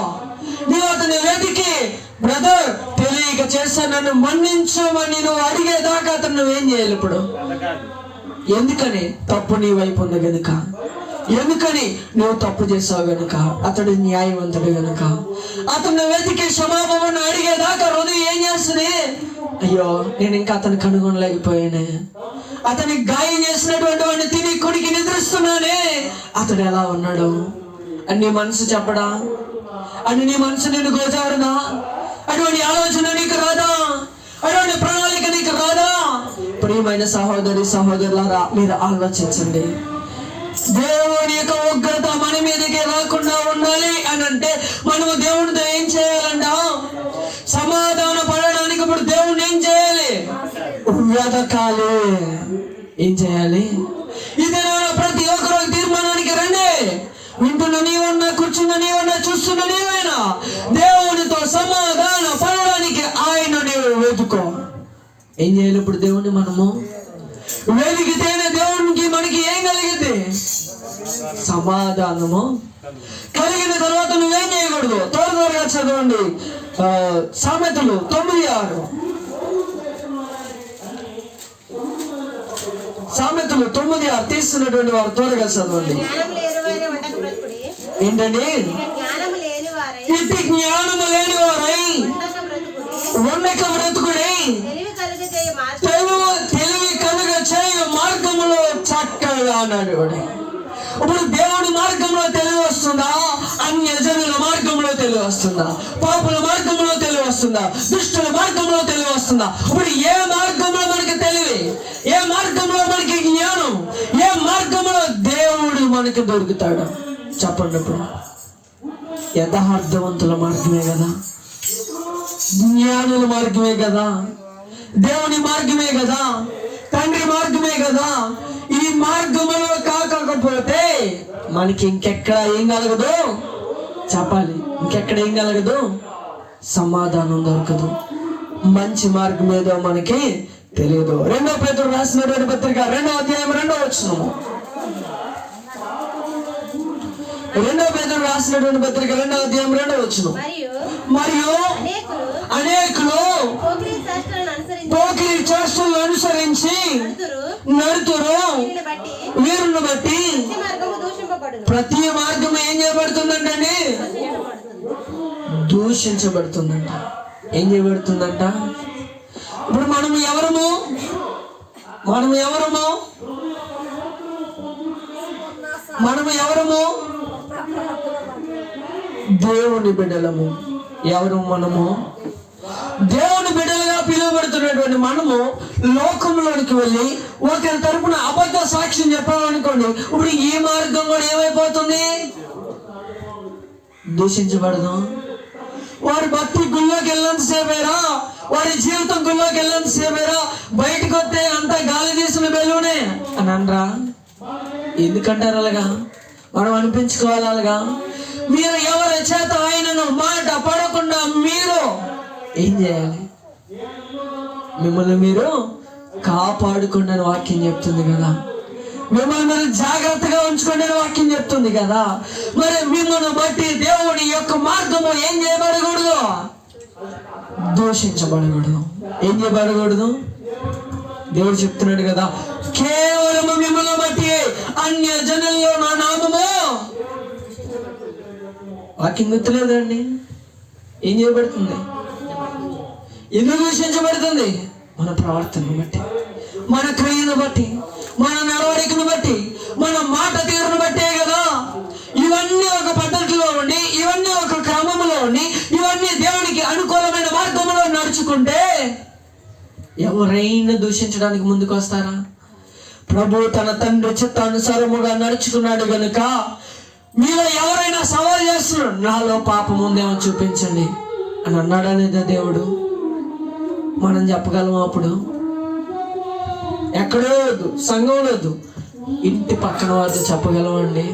నువ్వు అతన్ని వెతికి బ్రదర్ తెలియక చేస్తా నన్ను మన్నించమని నువ్వు అడిగేదాకా అతను నువ్వేం చేయాలి ఇప్పుడు? ఎందుకని? తప్పు నీ వైపు ఉంది గనుక. ఎందుకని? నువ్వు తప్పు చేసావు గనుక. అతడు న్యాయవంతుడు గనుక. అతను వెతికి క్షమాపణ అడిగేదాకా హృదయం ఏం చేస్తుంది? అయ్యో నేను ఇంకా అతను కనుగొనలేకపోయానే, అతనికి గాయం చేసినటువంటి వాడిని తిని కొడికి నిద్రిస్తున్నానే, అతడు ఎలా ఉన్నాడు అని నీ మనసు చెప్పడా? అని నీ మనసు నిన్ను గోచారునా? అటువంటి ఆలోచన నీకు రాదా? అటువంటి ప్రణాళిక నీకు రాదా? ప్రియమైన సహోదరి సహోదరులారా, మీరు ఆలోచించండి. దేవుని యొక్క ఉగ్రత మన మీదకి రాకుండా ఉండాలి అని అంటే మనము దేవునితో ఏం చేయాలంట? సమాధాన పడడానికి ఇప్పుడు దేవుణ్ణి ఏం చేయాలి? వెతకాలి. ఏం చేయాలి? ఇది ప్రతి ఒక్కరు తీర్మానానికి రండి. వింటున్న నీవన్నా, కూర్చున్న నీవన్నా, చూస్తున్న నీవైనా దేవునితో సమాధాన పడడానికి ఆయన నీవు వెతుకో. ఏం చేయాలి ఇప్పుడు? దేవుణ్ణి మనము వెతికితేనే దేవునికి మనకి ఏం కలిగింది? సమాధానము కలిగిన తర్వాత నువ్వేం చేయకూడదు? త్వరగా చదవండి. సామెతలు 9:6. సామెతలు 9:6 తీస్తున్నటువంటి వారు త్వరగా చదవండి. ఏంటండి? ఇటు జ్ఞానము లేని వారై ఉండక బ్రతుకుడి, తెలివి కలుగ చేయు మార్గములో చక్కగా అన్నాడు. ఇప్పుడు దేవుడి మార్గంలో తెలివి వస్తుందా? అన్యజనుల మార్గంలో తెలివి వస్తుందా? పాపుల మార్గంలో తెలివి వస్తుందా? దుష్టుల మార్గంలో తెలివి వస్తుందా? ఇప్పుడు ఏ మార్గంలో మనకి తెలివి? ఏ మార్గంలో మనకి జ్ఞానం? ఏ మార్గంలో దేవుడు మనకి దొరుకుతాడు? చెప్పండి. ఇప్పుడు యథార్థవంతుల మార్గమే కదా, జ్ఞానుల మార్గమే కదా, దేవుని మార్గమే కదా, తండ్రి మార్గమే కదా. ఈ మార్గంలో కాకపోతే మనకి ఇంకెక్కడ ఏం కలగదు? చెప్పాలి. ఇంకెక్కడ ఏం కలగదు? సమాధానం దొరకదు. మంచి మార్గం ఏదో మనకి తెలియదు. 2 పేతురు రాసినటువంటి పత్రిక 2వ అధ్యాయం 2వ వచనం. 2 పేతురు రాసినటువంటి పత్రిక 2వ అధ్యాయం 2వ వచనం. మరియు అనేకులు పోకిరీ చేష్టలను అనుసరించి నడుతురు, వీరుని బట్టి ప్రతి మార్గం ఏం చేయబడుతుందంటండి? దూషించబడుతుందంట. ఏం చేయబడుతుందంట? ఇప్పుడు మనము ఎవరము? మనము ఎవరము? మనము ఎవరము? దేవుని బిడ్డలము. ఎవరు మనము? దేవుని బిడ్డలుగా పిలువబడుతున్నటువంటి మనము లోకంలోనికి వెళ్ళి ఒకరి తరపున అబద్ధ సాక్ష్యం చెప్పాలనుకోండి, ఇప్పుడు ఈ మార్గం కూడా ఏమైపోతుంది? దూషించబడదు. వారి భక్తి గుళ్ళోకి వెళ్ళినంత సేపేరా, వారి జీవితం గుళ్ళోకి వెళ్ళినంత సేపేరా, బయటకు వస్తే అంత గాలి తీసిన బెలూనే అని అనరా? ఎందుకంటారు అలాగా? మనం అనిపించుకోవాలి అలాగా? మీరు ఎవరి చేత ఆయనను మాట పడకుండా మీరు ఏం చేయాలి? మిమ్మల్ని మీరు కాపాడుకోండి అని వాక్యం చెప్తుంది కదా. మిమ్మల్ని మీరు జాగ్రత్తగా ఉంచుకోండి అని వాక్యం చెప్తుంది కదా. మరి మిమ్మల్ని బట్టి దేవుడి యొక్క మార్గము ఏం చేయబడకూడదు? దూషించబడకూడదు. ఏం చేయబడకూడదు? దేవుడు చెప్తున్నాడు కదా, కేవలము మిమ్మల్ని బట్టి అన్య జనుల్లో నా నామము. వాక్యం గుర్తులేదండి? ఏం చేయబడుతుంది? ఎందుకు దూషించబడుతుంది? మన ప్రవర్తనను బట్టి, మన క్రియను బట్టి, మన నడవడికను బట్టి, మన మాట తీరును బట్టే కదా. ఇవన్నీ ఒక పద్ధతిలో ఉండి, ఇవన్నీ ఒక క్రమంలో ఉండి, ఇవన్నీ దేవునికి అనుకూలమైన మార్గంలో నడుచుకుంటే ఎవరైనా దూషించడానికి ముందుకు వస్తారా? ప్రభు తన తండ్రి చిత్తానుసారముగా నడుచుకున్నాడు గనుక మీలో ఎవరైనా సవాల్ చేస్తున్నాడు, నాలో పాపం ఉందేమో చూపించండి అని అన్నాడా లేదా దేవుడు? మనం చెప్పగలమా? అప్పుడు ఎక్కడో వద్దు, సంఘంలో వద్దు, ఇంటి పక్కన వారితో చెప్పగలమండి?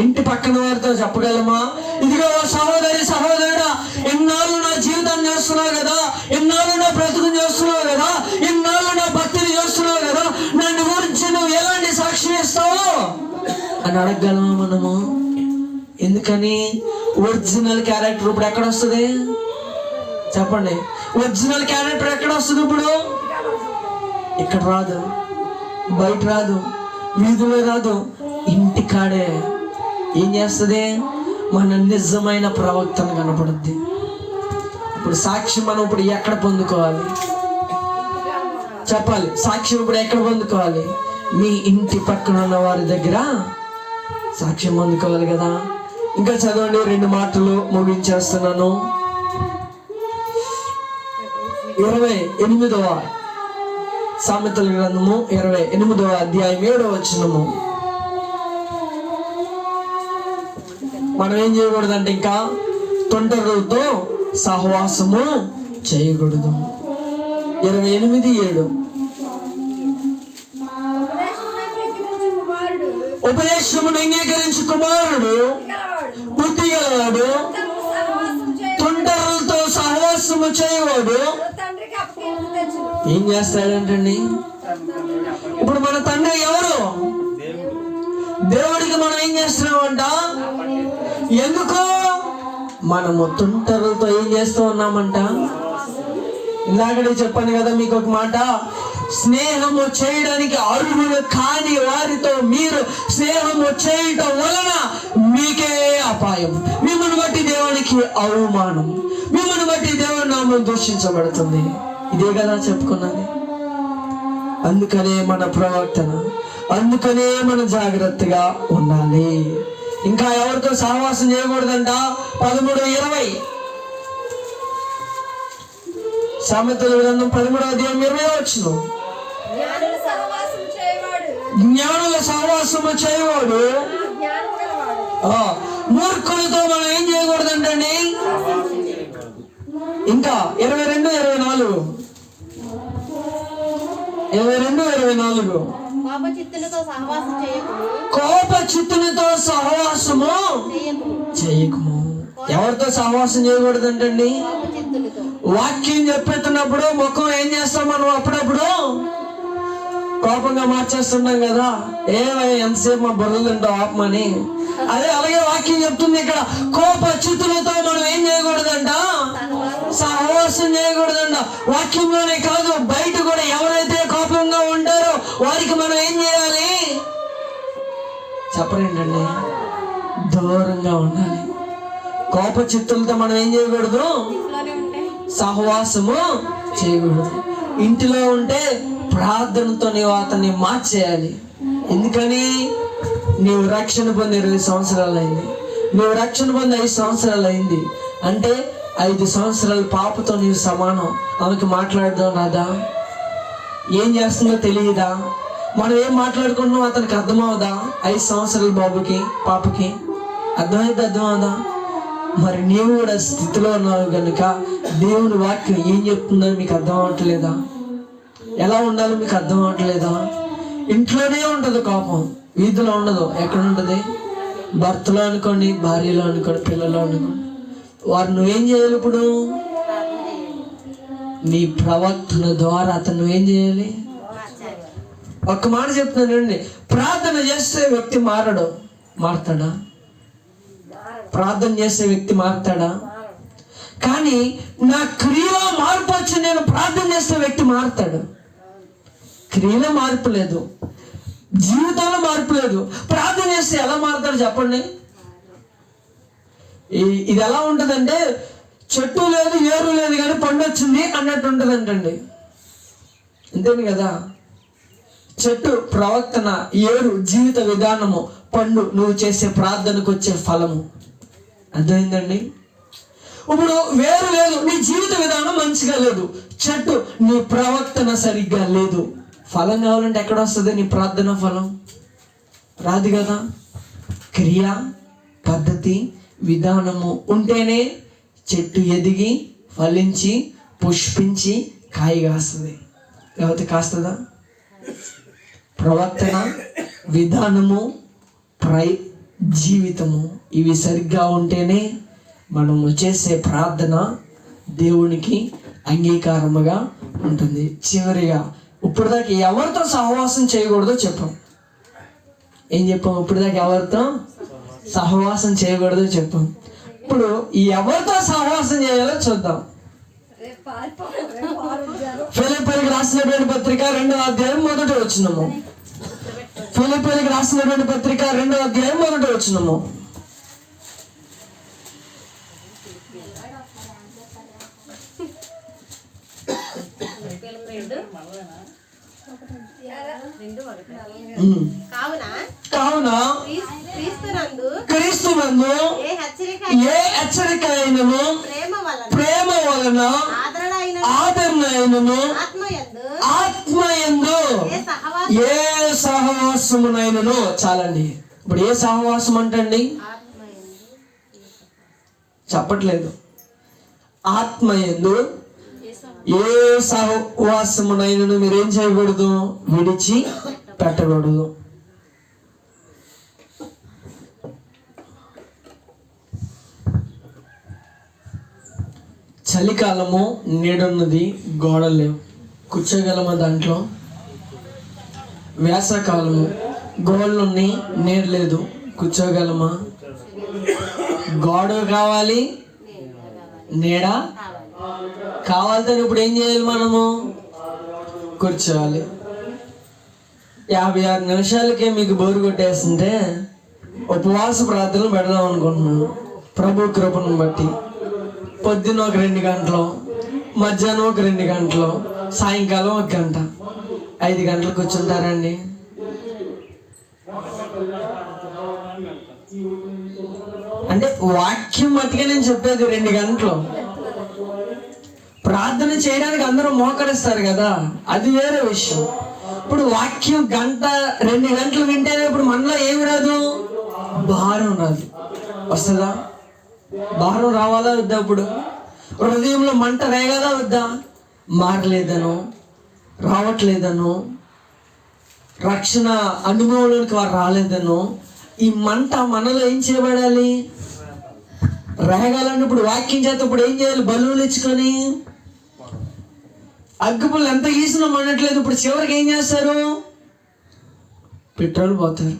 ఇంటి పక్కన వారితో చెప్పగలమా? ఇదిగో సహోదరి సహోదరుడా, ఎన్నాళ్ళు నా జీవితాన్ని చేస్తున్నావు కదా, ఎన్నాళ్ళు నా బ్రతుకుని చేస్తున్నావు కదా, ఎన్నాళ్ళు నా భక్తిని చేస్తున్నావు కదా, నన్ను గురించి నువ్వు ఎలాంటి సాక్షి ఇస్తావు అని అడగగలమా మనము? ఎందుకని? ఒరిజినల్ క్యారెక్టర్ ఇప్పుడు ఎక్కడ వస్తుంది చెప్పండి? ఒరిజినల్ క్యారెక్టర్ ఎక్కడ వస్తుంది ఇప్పుడు? ఇక్కడ రాదు, బయట రాదు, వీధిలో రాదు, ఇంటికాడే ఏం చేస్తుంది? మన నిజమైన ప్రవక్తను కనపడుద్ది. ఇప్పుడు సాక్ష్యం మనం ఇప్పుడు ఎక్కడ పొందుకోవాలి చెప్పాలి? సాక్ష్యం ఇప్పుడు ఎక్కడ పొందుకోవాలి? మీ ఇంటి పక్కన ఉన్న వారి దగ్గర సాక్ష్యం పొందుకోవాలి కదా. ఇంకా చదవండి, 2 మాటలు ముగించేస్తున్నాను. 28వ సామెతల గ్రంథము 28వ అధ్యాయం 7వ వచనము. మనం ఏం చేయకూడదంటే ఇంకా తొంటరులతో సహవాసము చేయకూడదు. 28:7 ఉపదేశమును అంగీకరించి కుమారుడు బుద్ధి గలవాడు, తొంటరులతో సహవాసము చేయవాడు ఏం చేస్తాడంటండి? ఇప్పుడు మన తండ్రి ఎవరు? దేవుడికి మనం ఏం చేస్తున్నామంట? ఎందుకు? మనము తొంటరులతో ఏం చేస్తూ ఉన్నామంట? ఇందాకడే చెప్పాను కదా మీకు ఒక మాట, స్నేహము చేయడానికి అర్హులు కాని వారితో మీరు స్నేహము చేయటం వలన మీకే అపాయం, మిమ్మల్ని బట్టి దేవునికి అవమానం, మిమ్మల్ని బట్టి దేవుని నామం దూషించబడుతుంది. ఇదే కదా చెప్పుకున్నది. అందుకనే మన ప్రవర్తన, అందుకనే మనం జాగ్రత్తగా ఉండాలి. ఇంకా ఎవరితో సహవాసం చేయకూడదంట? 13:20 సామెతల గ్రంథం 13వ అధ్యాయం 20వ వచనం. జ్ఞానుల సహవాసము చేయవాడు మూర్ఖులతో మనం ఏం చేయకూడదంటండి? ఇంకా 22:24 కోప చిత్తులతో సహవాసము చేయకము. ఎవరితో సహవాసం చేయకూడదంటండి? వాక్యం చెప్పేస్తున్నప్పుడు ముఖం ఏం చేస్తాం మనం? అప్పుడప్పుడు కోపంగా మార్చేస్తున్నాం కదా, ఎంతసేపు మా బుర్రలు తింటాం ఆపమని. అలాగే వాక్యం చెప్తుంది ఇక్కడ, కోప చిత్తులతో మనం ఏం చేయకూడదంట? సహవాసం చేయకూడదంట. వాక్యంలోనే కాదు, బయట కూడా ఎవరైతే కోపంగా ఉంటారో వారికి మనం ఏం చేయాలి చెప్పరేంటండి? దూరంగా ఉండాలి. కోప చిత్తులతో మనం ఏం చేయకూడదు? సహవాసము చేయకూడదు. ఇంటిలో ఉంటే ప్రార్థనతో నీవు అతన్ని మార్చేయాలి. ఎందుకని? నీవు రక్షణ పొంది 20 సంవత్సరాలు అయింది, నువ్వు రక్షణ పొంది 5 సంవత్సరాలు అయింది అంటే 5 సంవత్సరాల పాపతో నీవు సమానం. ఆమెకి మాట్లాడదాం రాదా? ఏం చేస్తుందో తెలియదా? మనం ఏం మాట్లాడుకుంటున్నాం అతనికి అర్థమవుదా? 5 సంవత్సరాల బాబుకి పాపకి అర్థమవుదా? మరి నీవు కూడా స్థితిలో ఉన్నావు కనుక దేవుని వాక్యం ఏం చెప్తుందో మీకు అర్థం అవ్వట్లేదా? ఎలా ఉండాలో మీకు అర్థం అవ్వట్లేదా? ఇంట్లోనే ఉంటుంది కోపం, వీధిలో ఉండదు. ఎక్కడ ఉంటుంది? భర్తలో అనుకోండి, భార్యలో అనుకోండి, పిల్లలు అనుకోండి. వారు నువ్వేం చేయాలి? ఇప్పుడు నీ ప్రవర్తన ద్వారా అతను నువ్వేం చేయాలి? ఒక్క మాట చెప్తున్నానండి, ప్రార్థన చేస్తే వ్యక్తి మారతాడా? ప్రార్థన చేసే వ్యక్తి మారతాడా? కానీ నా క్రియలో మార్పు వచ్చి నేను ప్రార్థన చేసే వ్యక్తి మారతాడు. క్రియలో మార్పు లేదు, జీవితంలో మార్పు లేదు, ప్రార్థన చేస్తే ఎలా మారతాడు చెప్పండి? ఇది ఎలా ఉంటుందంటే, చెట్టు లేదు ఏరు లేదు కానీ పండు వచ్చింది అన్నట్టు ఉంటుందంటండి. అంతేను కదా? చెట్టు ప్రవర్తన, ఏరు జీవిత విధానము, పండు నువ్వు చేసే ప్రార్థనకు వచ్చే ఫలము. అర్థమైందండి? ఇప్పుడు వేరు లేదు, నీ జీవిత విధానం మంచిగా లేదు, చెట్టు నీ ప్రవర్తన సరిగ్గా లేదు. ఫలం కావాలంటే ఎక్కడ వస్తుంది? నీ ప్రార్థన ఫలం రాదు కదా. క్రియ, పద్ధతి, విధానము ఉంటేనే చెట్టు ఎదిగి ఫలించి పుష్పించి కాయ కాస్తుంది. లేకపోతే కాస్తుందా? ప్రవర్తన, విధానము, జీవితము ఇవి సరిగ్గా ఉంటేనే మనము చేసే ప్రార్థన దేవునికి అంగీకారముగా ఉంటుంది. చివరిగా ఇప్పుడు దాకా ఎవరితో సహవాసం చేయకూడదో చెప్పాం. ఏం చెప్పాం? ఇప్పుడు దాకా ఎవరితో సహవాసం చేయకూడదు చెప్పాం. ఇప్పుడు ఎవరితో సహవాసం చేయాలో చూద్దాం. ఫిలిప్పీయులకు రాసినటువంటి పత్రిక 2వ అధ్యాయం 1వ వచనము. ఫిలిప్పీయులకు రాసినటువంటి పత్రిక 2వ అధ్యాయం 1వ వచనము. కావున క్రీస్తునందు ఏ హెచ్చరిక అయినను ప్రేమ వలన ఆదరణ అయినను ఆత్మయందు ఏ సహవాసమునైనను. చాలండి. ఇప్పుడు ఏ సహవాసం అంటండి? చెప్పట్లేదు. ఆత్మయందు ఏ సహవాసమునైనను మీరేం చేయకూడదు? విడిచి పెట్టకూడదు. చలికాలము నీడున్నది, గోడలు లేవు, కూర్చోగలమా దాంట్లో? వేసవకాలము గోడలున్నాయి, నీరు లేదు, కూర్చోగలమా? గోడ కావాలి, నీడ కావాలితే ఇప్పుడు ఏం చేయాలి? మనము కూర్చోవాలి. 56 నిమిషాలకే మీకు బోరు కొట్టేస్తుంటే ఉపవాస ప్రార్థనలు పెడదాం అనుకుంటున్నాను ప్రభు కృపను బట్టి. పొద్దున్న ఒక 2 గంటలు, మధ్యాహ్నం ఒక 2 గంటలు, సాయంకాలం 1 గంట, 5 గంటలు కూర్చుంటారండి. అంటే వాక్యం మట్టుగా నేను చెప్పేది 2 గంటలు. ప్రార్థన చేయడానికి అందరూ మోకరిస్తారు కదా, అది వేరే విషయం. ఇప్పుడు వాక్యం 1 గంట 2 గంటలు వింటేనే ఇప్పుడు మనలో ఏమి రాదు? భారం రాదు. వస్తుందా? భారం రావాలా వద్దా? ఇప్పుడు హృదయంలో మంట రేగాలా వద్దా? మారలేదను, రావట్లేదను, రక్షణ అనుభవంలోనికి వారు రాలేదను, ఈ మంట మనలో ఏం చేయబడాలి? రేగాలని. ఇప్పుడు వాక్యం చేత ఇప్పుడు ఏం చేయాలి? బలువులు ఇచ్చుకొని అగ్గిపుల్లు ఎంత గీసినా మండట్లేదు. ఇప్పుడు చివరికి ఏం చేస్తారు? పెట్రోల్ పోతారు.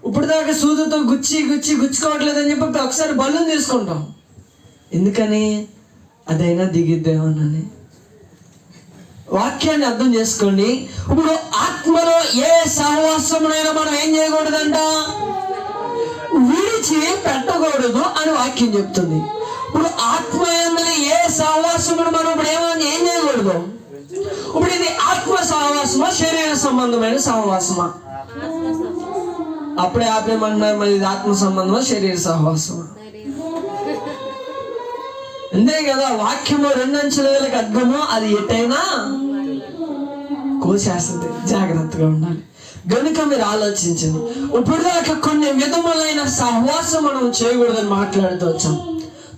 ఇప్పుడు దాకా సూదుతో గుచ్చుకోవట్లేదు అని చెప్పి ఒకసారి బలుని తీసుకుంటాం. ఎందుకని? అదైనా దిగిద్దేమోనని. వాక్యాన్ని అర్థం చేసుకోండి. ఇప్పుడు ఆత్మలో ఏ సహవాసమునైనా మనం ఏం చేయకూడదంట? విడిచి పెట్టకూడదు అని వాక్యం చెప్తుంది. ఇప్పుడు ఆత్మ యందు ఏ సహవాసమును మనం ఇప్పుడు ఏం చేయకూడదు? ఇప్పుడు ఇది ఆత్మ సహవాసమా, శరీర సంబంధమైన సహవాసమా? అప్పుడే ఆపేయమన్నారు. మరి ఇది ఆత్మ సంబంధమా, శరీర సహవాసమా? అంతే కదా. వాక్యము 2 అంచెల ఖడ్గము, అది ఎటైనా కోసేస్తుంది. జాగ్రత్తగా ఉండాలి. గనుక మీరు ఆలోచించండి. ఇప్పుడు దాకా కొన్ని విధములైన సహవాసం మనం చేయకూడదని మాట్లాడుతూ వచ్చాం.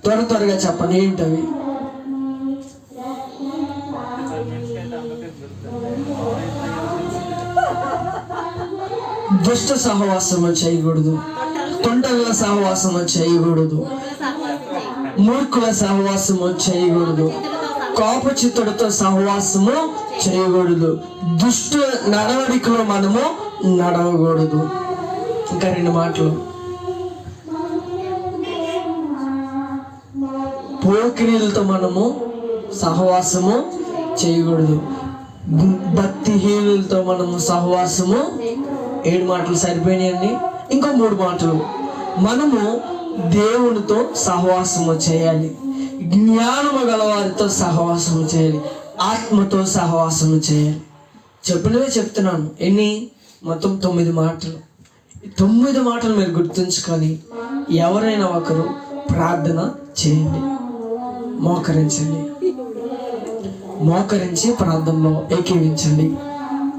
త్వరగా చెప్పండి ఏంటవి? దుష్ట సహవాసము చేయకూడదు, తొంటల సహవాసము చేయకూడదు, మూర్ఖుల సహవాసము చేయకూడదు, కోపచిత్తుడితో సహవాసము చేయకూడదు, దుష్ట నడవడికలో మనము నడవకూడదు. ఇంకా 2 మాటలు. పోకిరీలతో మనము సహవాసము చేయకూడదు, భక్తిహీనులతో మనము సహవాసము. 7 మాటలు సరిపోయినాయండి. ఇంకో 3 మాటలు. మనము దేవునితో సహవాసము చేయాలి, జ్ఞానము గలవారితో సహవాసము చేయాలి, ఆత్మతో సహవాసము చేయాలి. చెప్పినవే చెప్తున్నాను. ఎన్ని? మొత్తం 9 మాటలు. 9 మాటలు మీరు గుర్తుంచుకొని ఎవరైనా ఒకరు ప్రార్థన చేయండి. మోకరించి ప్రార్థనలో ఏకీవించండి.